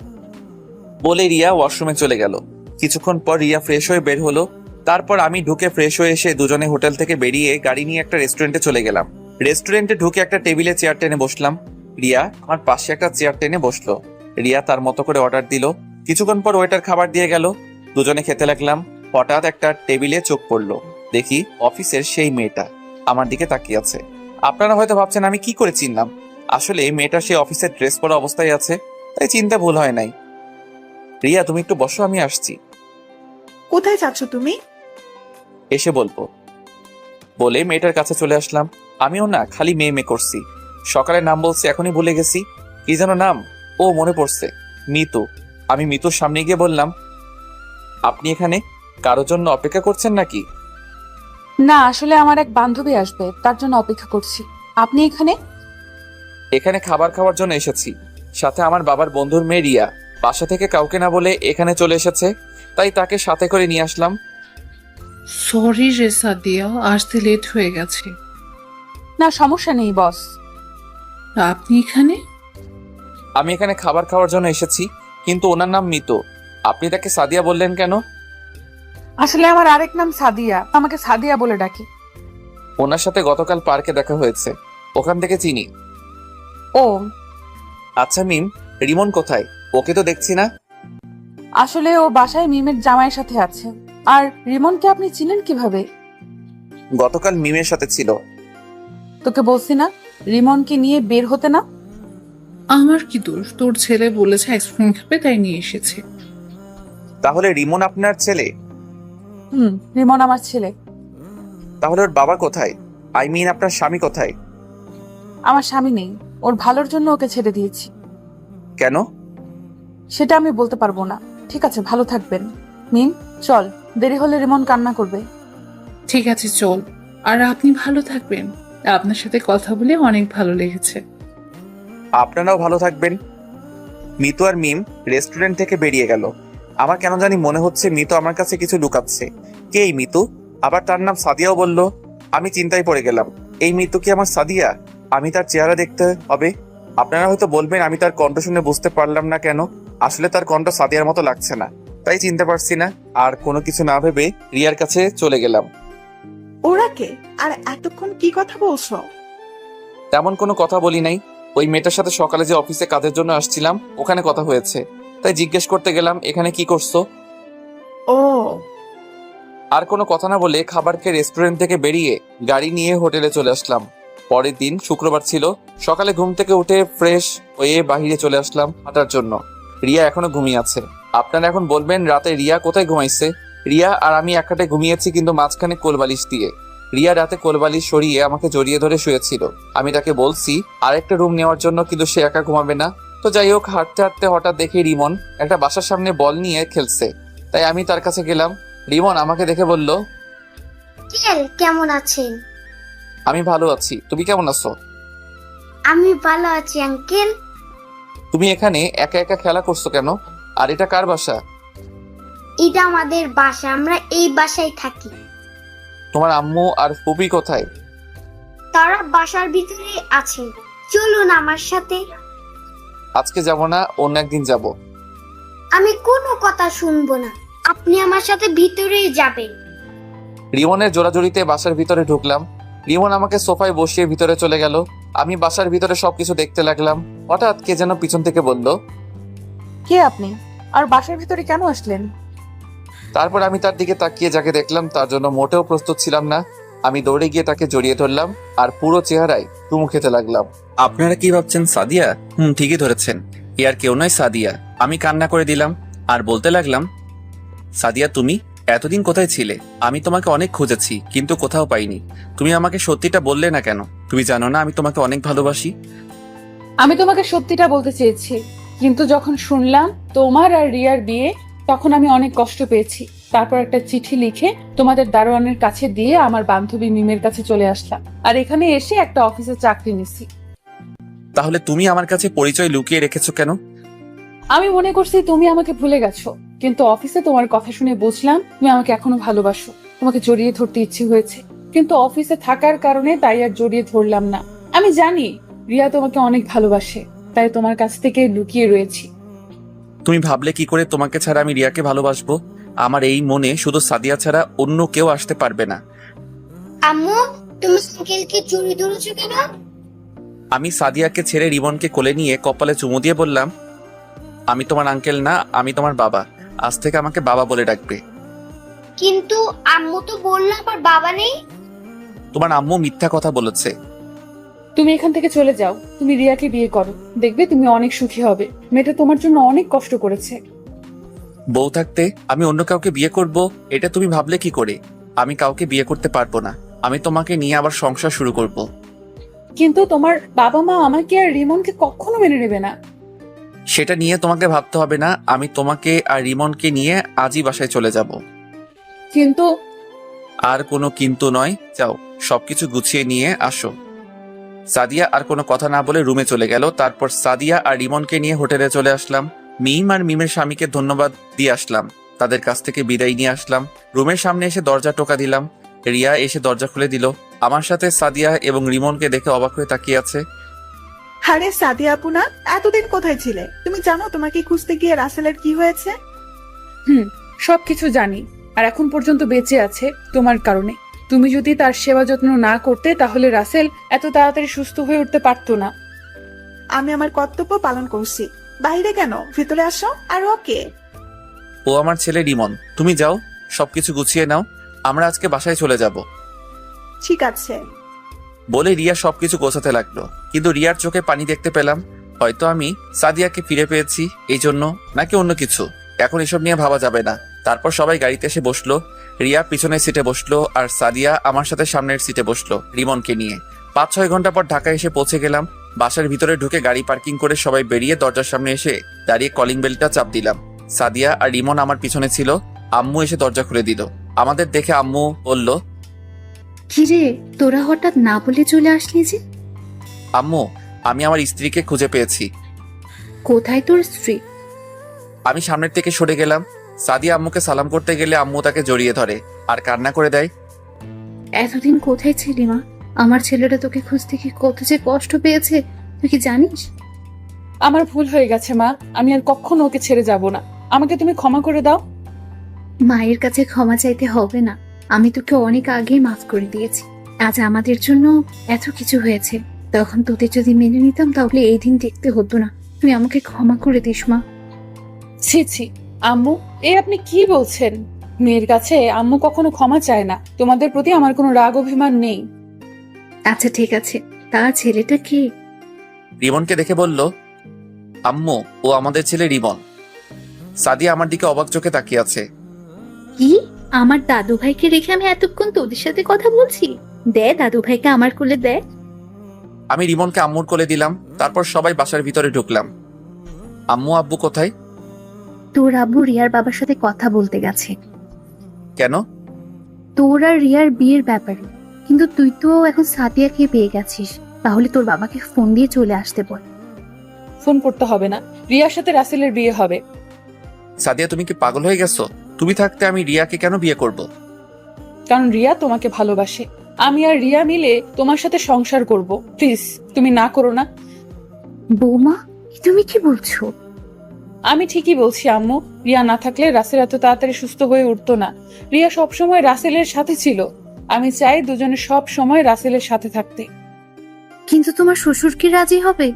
বলে রিয়া ওয়াশরুমে চলে গেল। কিছুক্ষণ পর রিয়া ফ্রেশ হয়ে বের হলো। তারপর আমি ঢুকে ফ্রেশ হয়ে এসে দুজনে হোটেল থেকে বেরিয়ে গাড়ি নিয়ে একটা রেস্টুরেন্টে চলে গেলাম। রেস্টুরেন্টে ঢুকে একটা টেবিলে চেয়ার টেনে বসলাম। রিয়া আমার পাশে একটা চেয়ার টেনে বসলো। রিয়া তার মতো করে অর্ডার দিল। কিছুক্ষণ পর ওয়েটার খাবার দিয়ে গেল। দুজনে খেতে লাগলাম। হঠাৎ একটা টেবিলে চোখ পড়লো। দেখি অফিসের সেই মেয়েটা আমার দিকে তাকিয়ে আছে। আপনারা হয়তো ভাবছেন আমি কি করে চিনলাম। আসলে মেয়েটা সেই অফিসের ড্রেস পরা অবস্থায় আছে, তাই চিন্তা ভুল হয় নাই। রিয়া তুমি একটু বসো, আমি আসছি। কোথায় যাচ্ছ তুমি? এসে বলবো। বলে মেয়েটার কাছে চলে আসলাম। আমিও না খালি মেয়ে করছি। সকালে নাম বলছি, এখনই ভুলে গেছি। কি যেন নাম? ও মনে পড়ছে, মিতু। আমি মিতুর সামনে গিয়ে বললাম, আপনি এখানে কারোর জন্য অপেক্ষা করছেন নাকি? না, আসলে আমার এক বান্ধবী আসবে, তার জন্য অপেক্ষা করছি। আপনি এখানে? এখানে খাবার খাওয়ার জন্য এসেছি, সাথে আমার বাবার বন্ধুর মেয়ে রিয়া বাসা থেকে কাউকে না বলে এখানে চলে এসেছে, তাই তাকে সাথে করে নিয়ে আসলাম। সরি রে সাদিয়া, আসতে লেট হয়ে গেছে। না, সমস্যা নেই বস। আপনি এখানে? আমি এখানে খাবার খাওয়ার জন্য এসেছি, কিন্তু ওনার নাম মিতু। আপনি তাকে সাদিয়া বললেন কেন? আসলে আমার আরেক নাম সাদিয়া, আমাকে সাদিয়া বলে ডাকি। ওনার সাথে গতকাল পার্কে দেখা হয়েছে, ওখান থেকে চিনি। ও আচ্ছা মিম, রিমন কোথায়? ওকে তো দেখছি না। আসলে ও বাসায় মিমের জামাইয়ের সাথে আছে। আর রিমনকে আপনি চিনেন কিভাবে? গতকাল মিমের সাথে ছিল। তোকে বলছি না রিমনকে নিয়ে বের হতে না? আমার কি দোষ? তোর ছেলে বলেছে আইসক্রিম খাবে, তাই নিয়ে এসেছে। তাহলে রিমন আপনার ছেলে? রিমন আমার ছেলে। তাহলে ওর বাবা কোথায়? আই মিন আপনার স্বামী কোথায়? আমার স্বামী নেই, ওর ভালোর জন্য ওকে ছেড়ে দিয়েছি। কেন? সেটা আমি বলতে পারবো না। ঠিক আছে, ভালো থাকবেন। মিম চল, দেরি হলে রিমন কান্না করবে। ঠিক আছে চল, আর আপনি ভালো থাকবেন। আপনার সাথে কথা বলে অনেক ভালো লেগেছে। আপনারাও ভালো থাকবেন। মিতু আর মিম রেস্টুরেন্ট থেকে বেরিয়ে গেল। আমার কেন জানি মনে হচ্ছে মিতু আমার কাছে কিছু লুকাচ্ছে। কে এই মিতু? আবার তার নাম সাদিয়াও বললো। আমি চিন্তায় পড়ে গেলাম, এই মিতু কি আমার সাদিয়া? আমি তার চেহারা দেখতে হবে। আপনারা হয়তো বলবেন আমি তার কণ্ঠ শুনে বুঝতে পারলাম না কেন। আসলে তার কণ্ঠ সাদিয়ার মতো লাগছে না, তাই চিনতে পারছি না। আর কোনো কিছু না ভেবে রিয়ার কাছে চলে গেলাম। ওরা কে? আর এতক্ষণ কি কথা বলছো? তেমন কোনো কথা বলি নাই। ওই মেয়েটার সাথে সকালে যে অফিসে কাজের জন্য আসছিলাম, ওখানে কথা হয়েছে, তাই জিজ্ঞেস করতে গেলাম এখানে কি করছো। ও আর কোনো কথা না বলে খাবার খেয়ে রেস্টুরেন্ট থেকে বেরিয়ে গাড়ি নিয়ে হোটেলে চলে আসলাম। পরের দিন শুক্রবার ছিল। সকালে ঘুম থেকে উঠে ফ্রেশ হয়ে বাহিরে চলে আসলাম হাঁটার জন্য। রিয়া এখনো ঘুমিয়ে আছে। আপনারা এখন বলবেন রাতে রিয়া কোথায় ঘুমাইছে? রিয়া আর আমি এক খাটে ঘুমিয়েছি, কিন্তু মাঝখানে কোলবালিশ দিয়ে। রিয়া রাতে কোলবালিশ সরিয়ে আমাকে জড়িয়ে ধরে শুয়েছিল। আমি তাকে বলছি আরেকটা রুম নেওয়ার জন্য, কিন্তু সে একা ঘুমাবে না। তো যাই হোক, হাঁটতে হাঁটতে হঠাৎ দেখি রিমন একটা বাসার সামনে বল নিয়ে খেলছে, তাই আমি তার কাছে গেলাম। রিমন আমাকে দেখে বলল, কেমন আছেন? আমি ভালো আছি, তুমি কেমন আছো? আমি ভালো আছি আঙ্কেল। তুমি এখানে একা একা খেলা করছো কেন? আর এটা কার বাসা? এটা আমাদের বাসা, আমরা এই বাসায় থাকি। তোমার আম্মু আর ফুপি কোথায়? তারা বাসার ভিতরে আছে, চলুন আমার সাথে। আজকে যাব না, অন্য একদিন যাব। আমি কোনো কথা শুনবো না, আপনি আমার সাথে ভিতরেই যাবেন। রিমনের জোড়াজড়িতে বাসার ভিতরে ঢুকলাম। রিমন আমাকে সোফায় বসিয়ে ভিতরে চলে গেল। আমি বাসার ভিতরে সবকিছু দেখতে লাগলাম। হঠাৎ কে যেন পিছন থেকে বলল, কে আপনি? আর বাসার ভিতরে কেন আসলেন? তারপর আমি তার দিকে তাকিয়ে যাকে দেখলাম তার জন্য মোটেও প্রস্তুত ছিলাম না। আমি দৌড়ে গিয়ে তাকে জড়িয়ে ধরলাম আর পুরো চেহারায় চুমু খেতে লাগলাম। আপনারা কি ভাবছেন সাদিয়া? ঠিকই ধরেছেন, এ আর কেউ নয়, সাদিয়া। আমি কান্না করে দিলাম আর বলতে লাগলাম, সাদিয়া তুমি এতদিন কোথায় ছিলে? আমি তোমাকে অনেক খুঁজেছি কিন্তু কোথাও পাইনি। তুমি আমাকে সত্যিটা বললে না কেন? তুমি জানো না আমি তোমাকে অনেক ভালোবাসি। আমি তোমাকে সত্যিটা বলতে চেয়েছি, কিন্তু যখন শুনলাম তোমার আর রিয়ার বিয়ে, তখন আমি অনেক কষ্ট পেয়েছি। তারপর একটা চিঠি লিখে তোমাদের দারোয়ানের কাছে দিয়ে আমার বান্ধবী মিমের কাছে চলে আসলাম, আর এখানে এসে একটা অফিসে চাকরি নিছি। তাহলে তুমি আমার কাছে পরিচয় লুকিয়ে রেখেছো কেন? আমি মনে করছি তুমি আমাকে ভুলে গেছো, কিন্তু অফিসে তোমার কথা শুনে বুঝলাম তুমি আমাকে এখনো ভালোবাসো। তোমাকে জড়িয়ে ধরতে ইচ্ছে হয়েছে, কিন্তু অফিসে থাকার কারণে তাই আর জড়িয়ে ধরলাম না। আমি জানি রিয়া তোমাকে অনেক ভালোবাসে, তাই তোমার কাছ থেকে লুকিয়ে রয়েছি। তুমি ভাবলে কি করে তোমাকে ছাড়া আমি রিয়াকে ভালোবাসবো? আমার এই মনে শুধু সাদিয়া ছাড়া অন্য কেউ আসতে পারবে না। আম্মু, তুমি আঙ্কেলকে জড়িয়ে ধরেছো কেন? আমি সাদিয়াকে ছেড়ে রিমনকে কোলে নিয়ে কপালে চুমু দিয়ে বললাম, আমি তোমার আঙ্কেল না, আমি তোমার বাবা। আজ থেকে আমাকে বাবা বলে ডাকবে। কিন্তু আম্মু তো বললো আবার বাবা নেই। তোমার আম্মু মিথ্যা কথা বলেছে। তুমি এখান থেকে চলে যাও, তুমি রিয়াকে বিয়ে করো, দেখবে তুমি অনেক সুখী হবে। মেয়েটা তোমার জন্য অনেক কষ্ট করেছে। বউ থাকতে আমি অন্য কাউকে বিয়ে করব, এটা তুমি ভাবলে কি করে? আমি কাউকে বিয়ে করতে পারবো না। আমি তোমাকে নিয়ে আবার সংসার শুরু করব। কিন্তু তোমার বাবা মা আমাকে আর রিমনকে কখনো মেনে নেবে না। সেটা নিয়ে তোমাকে ভাবতে হবে না। আমি তোমাকে আর রিমনকে নিয়ে আজই বাসায় চলে যাব। কিন্তু আর কোনো কিন্তু নয়, যাও সবকিছু গুছিয়ে নিয়ে আসো। সাদিয়া আর কোনো কথা না বলে রুমে চলে গেল। তারপর সাদিয়া আর রিমনকে নিয়ে হোটেলে চলে আসলাম। মিম আর মিমের স্বামীকে ধন্যবাদ দিয়ে আসলাম, তাদের কাছ থেকে বিদায় নিয়ে আসলাম। রুমের সামনে এসে দরজা টোকা দিলাম। রিয়া এসে দরজা খুলে দিল। আমার সাথে সাদিয়া এবং রিমনকে দেখে অবাক হয়ে তাকিয়ে আছে। আরে সাদিয়া আপু না, এতদিন কোথায় ছিলে? তুমি জানো তোমাকে খুঁজতে গিয়ে রাসেলের কি হয়েছে? সবকিছু জানি, আর এখন পর্যন্ত বেঁচে আছে তোমার কারণে। তুমি যদি তার সেবা যত্ন না করতে, তাহলে রাসেল এত তাড়াতাড়ি সুস্থ হয়ে উঠতে পারতো না। আমি আমার কর্তব্য পালন করছি। বাইরে কেন, ভিতরে আসো। আর ওকে, ও আমার ছেলে রিমন। তুমি যাও, সবকিছু গুছিয়ে নাও, আমরা আজকে বাসায় চলে যাব। ঠিক আছে। বলে রিয়া সবকিছু গোছাতে লাগলো। কিন্তু রিয়ার চোখে পানি দেখতে পেলাম। হয়তো আমি সাদিয়াকে ফিরে পেয়েছি এই জন্য, নাকি অন্য কিছু, এখন এসব নিয়ে ভাবা যাবে না। তারপর সবাই গাড়িতে এসে বসলো। রিয়া পিছনের সিটে বসলো আর সাদিয়া আমার সাথে সামনের সিটে বসলো রিমনকে নিয়ে। 5-6 ঘন্টা পর ঢাকা এসে পৌঁছে গেলাম। বাসার ভিতরে ঢুকে গাড়ি পার্কিং করে সবাই বেরিয়ে দরজার সামনে এসে দাঁড়িয়ে কলিং বেলটা চাপ দিলাম। সাদিয়া আর রিমন আমার পিছনে ছিল। আম্মু এসে দরজা খুলে দিল। আমাদের দেখে আম্মু বলল, কিরে, তোরা হঠাৎ না বলে চলে আসলি যে? আম্মু, আমি আমার স্ত্রীকে খুঁজে পেয়েছি। কোথায় তোর স্ত্রী? আমি সামনের থেকে সরে গেলাম। সাদিয়া আম্মুকে সালাম করতে গেলে আম্মু তাকে জড়িয়ে ধরে আর কান্না করে দেয়। এতদিন কোথায় ছিলি মা? আমার ছেলেটা তোকে খুঁজতে কি কত যে কষ্ট পেয়েছে, তুই কি জানিস? আমার ভুল হয়ে গেছে মা, আমি আর কখনো ওকে ছেড়ে যাব না। আমাকে তুমি ক্ষমা করে দাও। মায়ের কাছে ক্ষমা চাইতে হবে না, আমি তোকে অনেক আগেই মাফ করে দিয়েছি। আজ আমাদের জন্য এত কিছু হয়েছে, তখন তোদের যদি মেনে নিতাম তাহলে এই দিন দেখতে হতো না। তুই আমাকে ক্ষমা করে দিস মা। ছি ছি আম্মু, এই আপনি কি বলছেন? মেয়ের কাছে আম্মু কখনো ক্ষমা চায় না। তোমাদের প্রতি আমার কোনো রাগ অভিমান নেই। আচ্ছা ঠিক আছে, তা ছেলেটা কি? রিমনকে দেখে বলল, আম্মু ও আমাদের ছেলে রিমন। সাদিয়া আমার দিকে অবাক চোখে তাকিয়ে আছে। কি? আমার দাদু ভাইকে রেখে আমি এতক্ষণ তোদের সাথে কথা বলছি? দে দাদু ভাইকে আমার কোলে দে। আমি রিমনকে আম্মুর কোলে দিলাম। তারপর সবাই বাসার ভিতরে ঢুকলাম। আম্মু আব্বু কোথায়? তোর আব্বু রিয়ার বাবার সাথে কথা বলতে গেছে। কেন? তোর আর রিয়ার বিয়ের ব্যাপারে। কিন্তু তুই তো এখন সাদিয়াকে পেয়ে গেছিস, তাহলে তোর বাবাকে ফোন দিয়ে চলে আসতে বল। ফোন করতে হবে না, রিয়ার সাথে রাসেলের বিয়ে হবে। সাদিয়া তুমি কি পাগল হয়ে গেছো? তুমি থাকতে আমি রিয়াকে কেন বিয়ে করব? কারণ রিয়া তোমাকে ভালোবাসে। আমি আর রিয়া মিলে তোমার সাথে সংসার করব। প্লিজ তুমি না করো না। বৌমা, তুমি কি বলছো? আমি ঠিকই বলছি আম্মু। রিয়া না থাকলে রাসেল এত তাড়াতাড়ি সুস্থ হয়ে উঠতো না। রিয়া সবসময় রাসেলের সাথে ছিল, আমি চাই দুজনে সব সময় রাসেলের সাথে থাকতে। কিন্তু তোমার শ্বশুর কি রাজি হবে?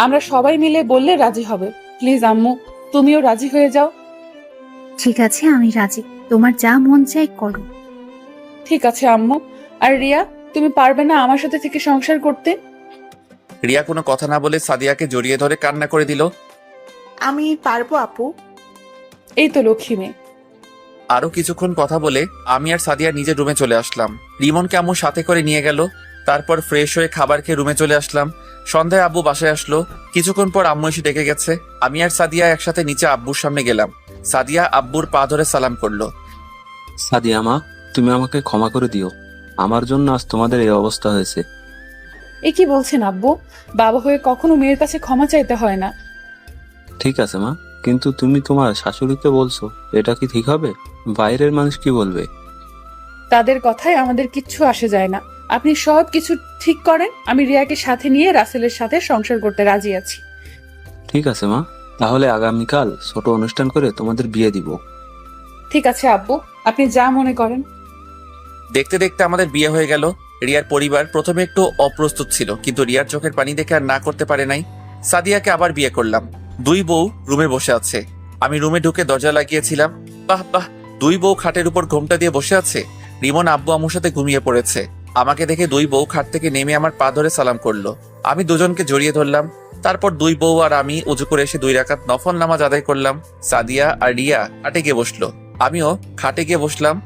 আমরা সবাই মিলে বললে রাজি হবে। প্লিজ আম্মু, তুমিও রাজি হয়ে যাও। ঠিক আছে, আমি রাজি। তোমার যা মন চাই করো। ঠিক আছে আম্মু। আর রিয়া, তুমি পারবে না আমার সাথে থেকে সংসার করতে? রিয়া কোনো কথা না বলে সাদিয়াকে জড়িয়ে ধরে কান্না করে দিল। আমি পারবো আপু। এই তো লক্ষ্মী মেয়ে। আরো কিছুক্ষণ কথা বলে আমি আর সাদিয়া নিজের রুমে চলে আসলাম। রিমনকে আম্মু সাথে করে নিয়ে গেল। তারপর ফ্রেশ হয়ে খাবার খেয়ে রুমে চলে আসলাম। সন্ধ্যায় আব্বু বাসায় আসলো। কিছুক্ষণ পর আম্মু এসে ডেকে গেছে। আমি আর সাদিয়া একসাথে নিচে আব্বুর সামনে গেলাম। সাদিয়া আব্বুর পা ধরে সালাম করলো। সাদিয়া মা, তুমি আমাকে ক্ষমা করে দিও। আমার জন্য আজ তোমাদের এই অবস্থা হয়েছে। এ কি বলছেন আব্বু? বাবা হয়ে কখনো মেয়ের কাছে ক্ষমা চাইতে হয় না। ঠিক আছে মা, কিন্তু তুমি তোমার শাশুড়িকে বলছো, এটা কি ঠিক হবে? বাইরের মানুষ কি বলবে? তাদের কথায় আমাদের কিচ্ছু আসে যায় না। আপনি সব কিছু ঠিক করেন। আমি রিয়াকে সাথে নিয়ে রাসেলের সাথে সংসার করতে রাজি আছি। ঠিক আছে মা, তাহলে আগামীকাল ছোট অনুষ্ঠান করে তোমাদের বিয়ে দিব। ঠিক আছে আব্বু, আপনি যা মনে করেন। দেখতে দেখতে আমাদের বিয়ে হয়ে গেল। রিয়ার পরিবার প্রথমে একটু অপ্রস্তুত ছিল, কিন্তু রিয়ার চোখের পানি দেখে আর না করতে পারে নাই। সাদিয়াকে আবার বিয়ে করলাম। দুই বউ রুমে বসে আছে। আমি রুমে ঢুকে দরজা লাগিয়েছিলাম। বাহ বাহ, দুই বউ খাটের উপর ঘোমটা দিয়ে বসে আছে। রিমন আব্বু আম্মুর সাথে ঘুমিয়ে পড়েছে। আমাকে দেখে দুই বউ খাট থেকে নেমে আমার পা ধরে সালাম করলো। আমি দুজনকে জড়িয়ে ধরলাম। তারপর দুই বউ আর আমি উজু করে এসে 2 রাকাত নফল নামাজ আদায় করলাম। সাদিয়া আর রিয়া খাটে গিয়ে বসলো। আমিও খাটে গিয়ে বসলাম।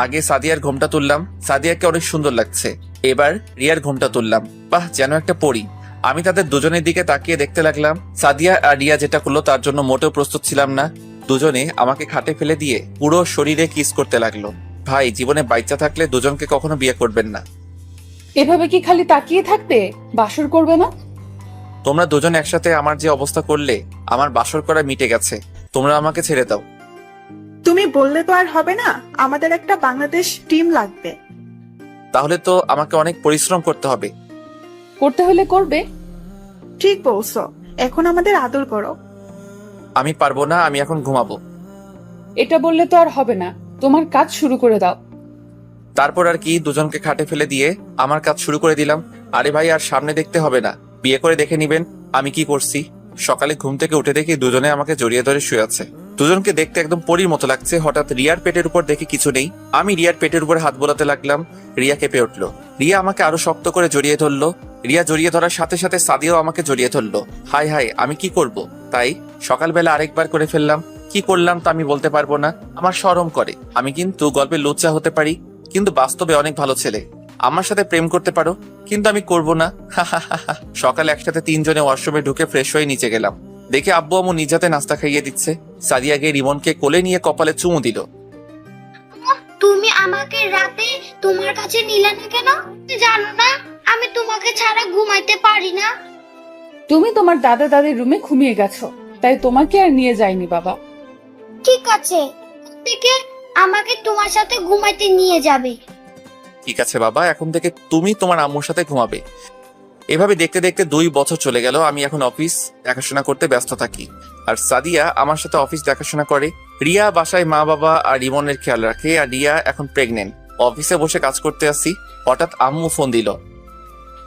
আগে সাদিয়ার ঘোমটা তুললাম। সাদিয়াকে অনেক সুন্দর লাগছে। এবার রিয়ার ঘোমটা তুললাম। বাহ, যেন একটা পরী। আমি তাদের দুজনের দিকে তাকিয়ে দেখতে লাগলাম। সাদিয়া আর রিয়া যেটা করলো তার জন্য মোটেও প্রস্তুত ছিলাম না। দুজনে আমাকে খাটে ফেলে দিয়ে পুরো শরীরে কিস করতে লাগলো। ভাই, জীবনে বাচ্চা থাকলে দুজনকে কখনো বিয়ে করবেন না। এভাবে কি খালি তাকিয়ে থাকবে? বাসর করবে না? তোমরা দুজন একসাথে আমার যে অবস্থা করলে, আমার বাসর করা মিটে গেছে। তোমরা আমাকে ছেড়ে দাও। তুমি বললে তো আর হবে না, আমাদের একটা বাংলাদেশ টিম লাগবে। তাহলে তো আমাকে অনেক পরিশ্রম করতে হবে। করতে হলে করবে। ঠিক বলছো, এখন আমাদের আদর করো। আমি পারবো না, আমি এখন ঘুমাবো। এটা বললে তো আর হবে না, তোমার কাজ শুরু করে দাও। তারপর আর কি, দুজনকে খাটে ফেলে দিয়ে আমার কাজ শুরু করে দিলাম। আরে ভাই, আর সামনে দেখতে হবে না, বিয়ে করে দেখে নিবেন আমি কি করছি। সকালে ঘুম থেকে উঠে দেখি দুজনে আমাকে জড়িয়ে ধরে শুয়ে আছে। দুজনকে দেখতে একদম পরীর মতো লাগছে। হঠাৎ রিয়ার পেটের উপর দেখি কিছু নেই। আমি রিয়ার পেটের উপর হাত বোলাতে লাগলাম। রিয়া কেঁপে উঠলো। রিয়া আমাকে আরো শক্ত করে জড়িয়ে ধরলো। রিয়া জড়িয়ে ধরার সাথে সাথে সাদিয়াও আমাকে জড়িয়ে ধরলো। হাই হাই, আমি কি করব? তাই সকালবেলা আরেকবার করে ফেললাম। কি করলাম তা আমি বলতে পারবো না, আমার শরম করে। আমি কিন্তু গল্পে লুচ্চা হতে পারি, কিন্তু বাস্তবে অনেক ভালো ছেলে। আমার সাথে প্রেম করতে পারো, কিন্তু আমি করব না। সকালে একসাথে 3 জনে ওয়াশরুমে ঢুকে ফ্রেশ হয়ে নিচে গেলাম। দেখে আব্বু আম্মু নিজ হাতে নাস্তা খাইয়ে দিচ্ছে। সাদিয়া গিয়ে রিমনকে কোলে নিয়ে কপালে চুমু দিল। তুমি আমাকে রাতে তোমার কাছে নিলে না কেন? জানো না আমি তোমাকে ছাড়া ঘুমাইতে পারি না। তুমি তোমার দাদা দাদির রুমে ঘুমিয়ে গেছো, তাই তোমাকে আর নিয়ে যাইনি বাবা। ঠিক আছে, থেকে আমাকে তোমার সাথে ঘুমাইতে নিয়ে যাবে। ঠিক আছে বাবা, এখন থেকে তুমি তোমার আম্মুর সাথে ঘুমাবে। এভাবে দেখতে দেখতে 2 বছর চলে গেল। আমি এখন অফিস দেখাশোনা করতে ব্যস্ত থাকি, আর সাদিয়া আমার সাথে অফিস দেখাশোনা করে। রিয়া বাসায় মা বাবা আর রিমনের খেয়াল রাখে, আর রিয়া এখন প্রেগনেন্ট। অফিসে বসে কাজ করতে আসি, হঠাৎ আম্মু ফোন দিল।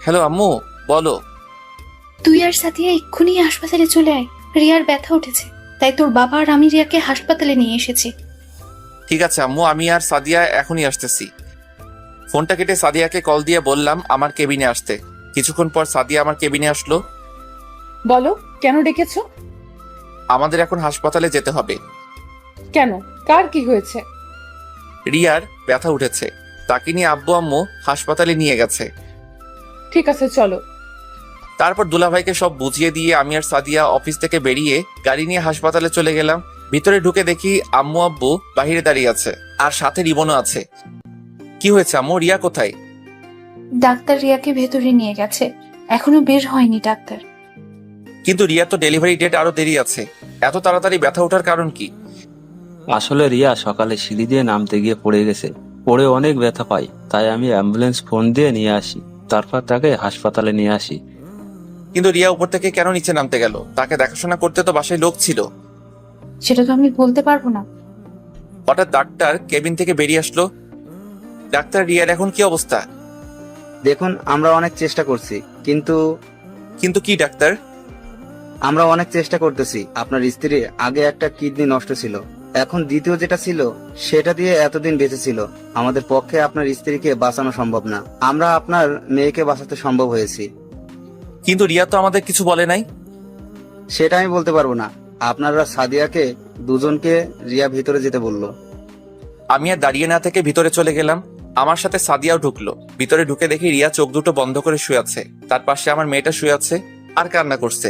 হ্যালো আম্মু, বলো। তুই আর সাথিয়া এক্ষুনি হাসপাতালে চলে আয়। রিয়ার ব্যথা উঠেছে, তাই তোর বাবা আর আমি রিয়াকে হাসপাতালে নিয়ে এসেছি। ঠিক আছে আম্মু, আমি আর সাদিয়া এখনই আসতেছি। ফোনটা কেটে সাদিয়াকে কল দিয়ে বললাম আমার কেবিনে আসতে। কিছুক্ষণ পর সাদিয়া আমার কেবিনে আসলো। বলো, কেন ডেকেছো? আমাদের এখন হাসপাতালে যেতে হবে। কেন, কার কি হয়েছে? রিয়ার ব্যথা উঠেছে, তাকে নিয়ে আব্বু আম্মু হাসপাতালে নিয়ে গেছে। ঠিক আছে, চলো। তারপর দুলাভাইকে সব বুঝিয়ে দিয়ে আমি আর সাদিয়া অফিস থেকে বেরিয়ে গাড়ি নিয়ে হাসপাতালে চলে গেলাম। ভিতরে ঢুকে দেখি আম্মু আব্বু বাহিরে দাঁড়িয়ে আছে, আর সাথে রিবনও আছে। কি হয়েছে আম্মু, রিয়া কোথায়? ডাক্তার রিয়াকে ভেতরে নিয়ে গেছে, এখনো বের হয়নি ডাক্তার। কিন্তু রিয়া তো ডেলিভারি ডেট আরো দেরি আছে, এত তাড়াতাড়ি ব্যথা ওঠার কারণ কি? আসলে রিয়া সকালে সিঁড়ি দিয়ে নামতে গিয়ে পড়ে গেছে, পড়ে অনেক ব্যথা পাই, তাই আমি অ্যাম্বুলেন্স ফোন দিয়ে নিয়ে আসি, তারপর তাকে হাসপাতালে নিয়ে আসি। কিন্তু রিয়া উপর থেকে কেন নিচে নামতে গেল? তাকে দেখাশোনা করতে তো বাসায় লোক ছিল। সেটা তো আমি বলতে পারবো না। হঠাৎ ডাক্তার কেবিন থেকে বেরিয়ে আসলো। ডাক্তার, রিয়ার এখন কি অবস্থা? দেখুন, আমরা অনেক চেষ্টা করছি, কিন্তু কিন্তু কি ডাক্তার? আমরা অনেক চেষ্টা করতেছি। আপনার স্ত্রীর আগে একটা কিডনি নষ্ট ছিল, এখন দ্বিতীয় যেটা ছিল সেটা দিয়ে এতদিন বেঁচে ছিল। আমাদের পক্ষে আপনার স্ত্রীকে বাঁচানো সম্ভব না, আমরা আপনার মেয়েকে বাঁচাতে সম্ভব হয়েছি। কিন্তু রিয়া তো আমাদের কিছু বলে নাই। সেটা আমি বলতে পারবো না। আপনারা সাদিয়াকে দুজনকে রিয়া ভিতরে যেতে বললো। আমি আর দাঁড়িয়ে না থেকে ভিতরে চলে গেলাম। আমার সাথে সাদিয়াও ঢুকলো। ভিতরে ঢুকে দেখি রিয়া চোখ দুটো বন্ধ করে শুয়ে আছে, তার পাশে আমার মেয়েটা শুয়ে আছে আর কান্না করছে।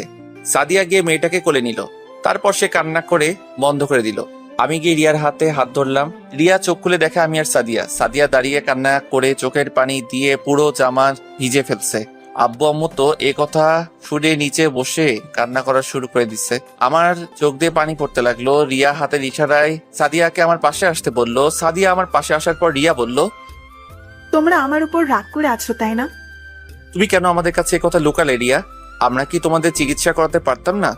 সাদিয়া গিয়ে মেয়েটাকে কোলে নিল, তারপর সে কান্না করে বন্ধ করে দিল। আমি গিয়ে রিয়ার হাতে হাত ধরলাম। রিয়া চোখ খুলে দেখে আমি আর সাদিয়া। সাদিয়া দাঁড়িয়ে কান্না করে চোখের পানি দিয়ে পুরো জামা ভিজে ফেলছে। আব্বু আম্মু তো এ কথা শুনে নিচে বসে কান্না করা শুরু করে দিচ্ছে। আমার চোখ দিয়ে পানি পড়তে লাগলো। রিয়া হাতের ইশারায় সাদিয়াকে আমার পাশে আসতে বলল। সাদিয়া আমার পাশে আসার পর রিয়া বলল, তোমরা আমার উপর রাগ করে আছো তাই না? তুমি কেন আমাদের কাছে এ কথা লুকালে রিয়া? আমরা কি তোমাদের চিকিৎসা করাতে পারতাম না?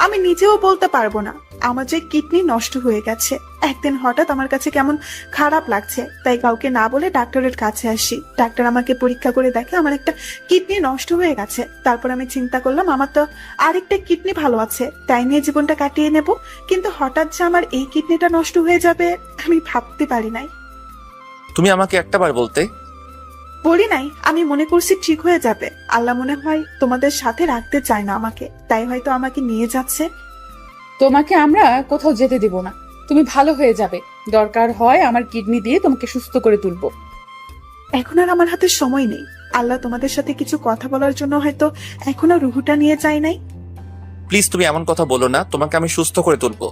আমি নিজেও বলতে পারবো না। আমার যে কিডনি নষ্ট হয়ে গেছে, একদিন হঠাৎ আমার কাছে কেমন খারাপ লাগছে, তাই কাউকে না বলে ডাক্তারের কাছে আসি। ডাক্তার আমাকে পরীক্ষা করে দেখে আমার একটা কিডনি নষ্ট হয়ে গেছে। তারপর আমি চিন্তা করলাম আমার তো আরেকটা কিডনি ভালো আছে, তাই নিয়ে জীবনটা কাটিয়ে নেব। কিন্তু হঠাৎ যে আমার এই কিডনিটা নষ্ট হয়ে যাবে আমি ভাবতে পারি নাই। তুমি আমাকে একটাবার বলতে। বলি নাই, আমি মনে করছি ঠিক হয়ে যাবে। আল্লাহ মনে হয় তোমাদের সাথে রাখতে চায় না আমাকে, তাই হয়তো আমাকে নিয়ে যাচ্ছে। তোমাকে আমরা কোথাও যেতে দিব না, তুমি ভালো হয়ে যাবে। দরকার হয় আমার কিডনি দিয়ে তোমাকে সুস্থ করে তুলবো। এখন আর আমার হাতে সময় নেই। আল্লাহ তোমাদের সাথে কিছু কথা বলার জন্য হয়তো এখনো রুহুটা নিয়ে যায় নাই। প্লিজ তুমি এমন কথা বলো না, তোমাকে আমি সুস্থ করে তুলবো।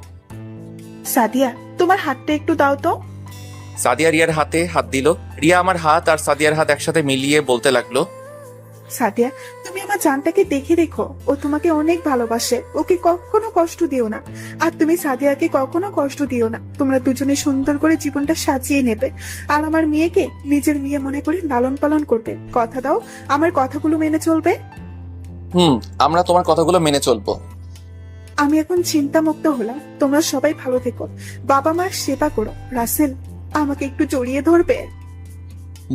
সাদিয়া, তোমার হাতটা একটু দাও তো। সাদিয়া রিয়ার হাতে হাত দিল। রিয়া আমার হাত আর সাদিয়ার হাত একসাথে মিলিয়ে বলতে লাগলো, সাদিয়া, তুমি আমার জানটাকে দেখে রেখো। ও তোমাকে অনেক ভালোবাসে, ওকে কখনো কষ্ট দিও না। আর তুমি সাদিয়াকে কখনো কষ্ট দিও না। তোমরা দুজনে সুন্দর করে জীবনটা সাজিয়ে নেবে, আর আমার মেয়েকে নিজের মেয়ে মনে করে লালন পালন করবে। কথা দাও আমার কথাগুলো মেনে চলবে। আমরা তোমার কথাগুলো মেনে চলবো। আমি এখন চিন্তামুক্ত হলাম। তোমরা সবাই ভালো থেকো, বাবা মার সেবা করো। রাসেল, আমাকে একটু জড়িয়ে ধরবে?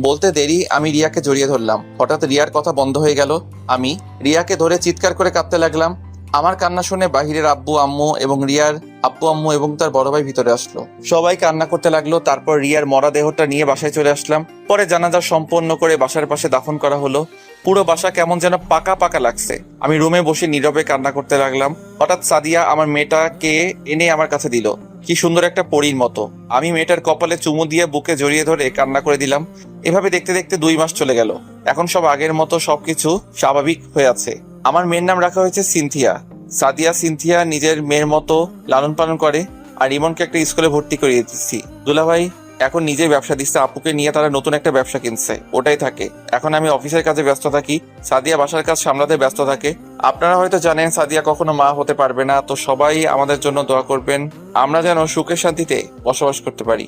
বলতে দেরি আমি রিয়াকে জড়িয়ে ধরলাম। হঠাৎ রিয়ার কথা বন্ধ হয়ে গেল। আমি রিয়াকে ধরে চিৎকার করে কাঁদতে লাগলাম। আমার কান্না শুনে বাহিরের আব্বু আম্মু এবং রিয়ার আব্বু আম্মু এবং তার বড় ভাই ভিতরে আসলো। সবাই কান্না করতে লাগলো। তারপর রিয়ার মরা দেহটা নিয়ে বাসায় চলে আসলাম। পরে জানাজা সম্পন্ন করে বাসার পাশে দাফন করা হলো। পুরো বাসা কেমন যেন পাকা পাকা লাগছে। আমি রুমে বসে নীরবে কান্না করতে লাগলাম। হঠাৎ সাদিয়া আমার মেয়েটাকে এনে আমার কাছে দিল, কি সুন্দর একটা পরীর মতো। আমি মেয়েটার কপালে চুমু দিয়ে বুকে জড়িয়ে ধরে কান্না করে দিলাম। এভাবে দেখতে দেখতে 2 মাস চলে গেল। এখন সব আগের মতো সবকিছু স্বাভাবিক হয়ে আছে। আমার মেয়ের নাম রাখা হয়েছে সিনথিয়া। সাদিয়া সিনথিয়া নিজের মেয়ের মতো লালন পালন করে। আর ইমনকে একটা স্কুলে ভর্তি করিয়ে দিচ্ছি। দুলাভাই এখন নিজের ব্যবসা দিচ্ছে, আপুকে নিয়ে তারা নতুন একটা ব্যবসা কিনছে, ওটাই থাকে। এখন আমি অফিসের কাজে ব্যস্ত থাকি, সাদিয়া বাসার কাজ সামলাতে ব্যস্ত থাকে। আপনারা হয়তো জানেন সাদিয়া কখনো মা হতে পারবে না, তো সবাই আমাদের জন্য দোয়া করবেন, আমরা যেন সুখে শান্তিতে বসবাস করতে পারি।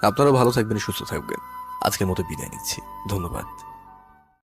আপনারা ভালো থাকবেন, সুস্থ থাকবেন। আজকের মতো বিদায় নিচ্ছি, ধন্যবাদ।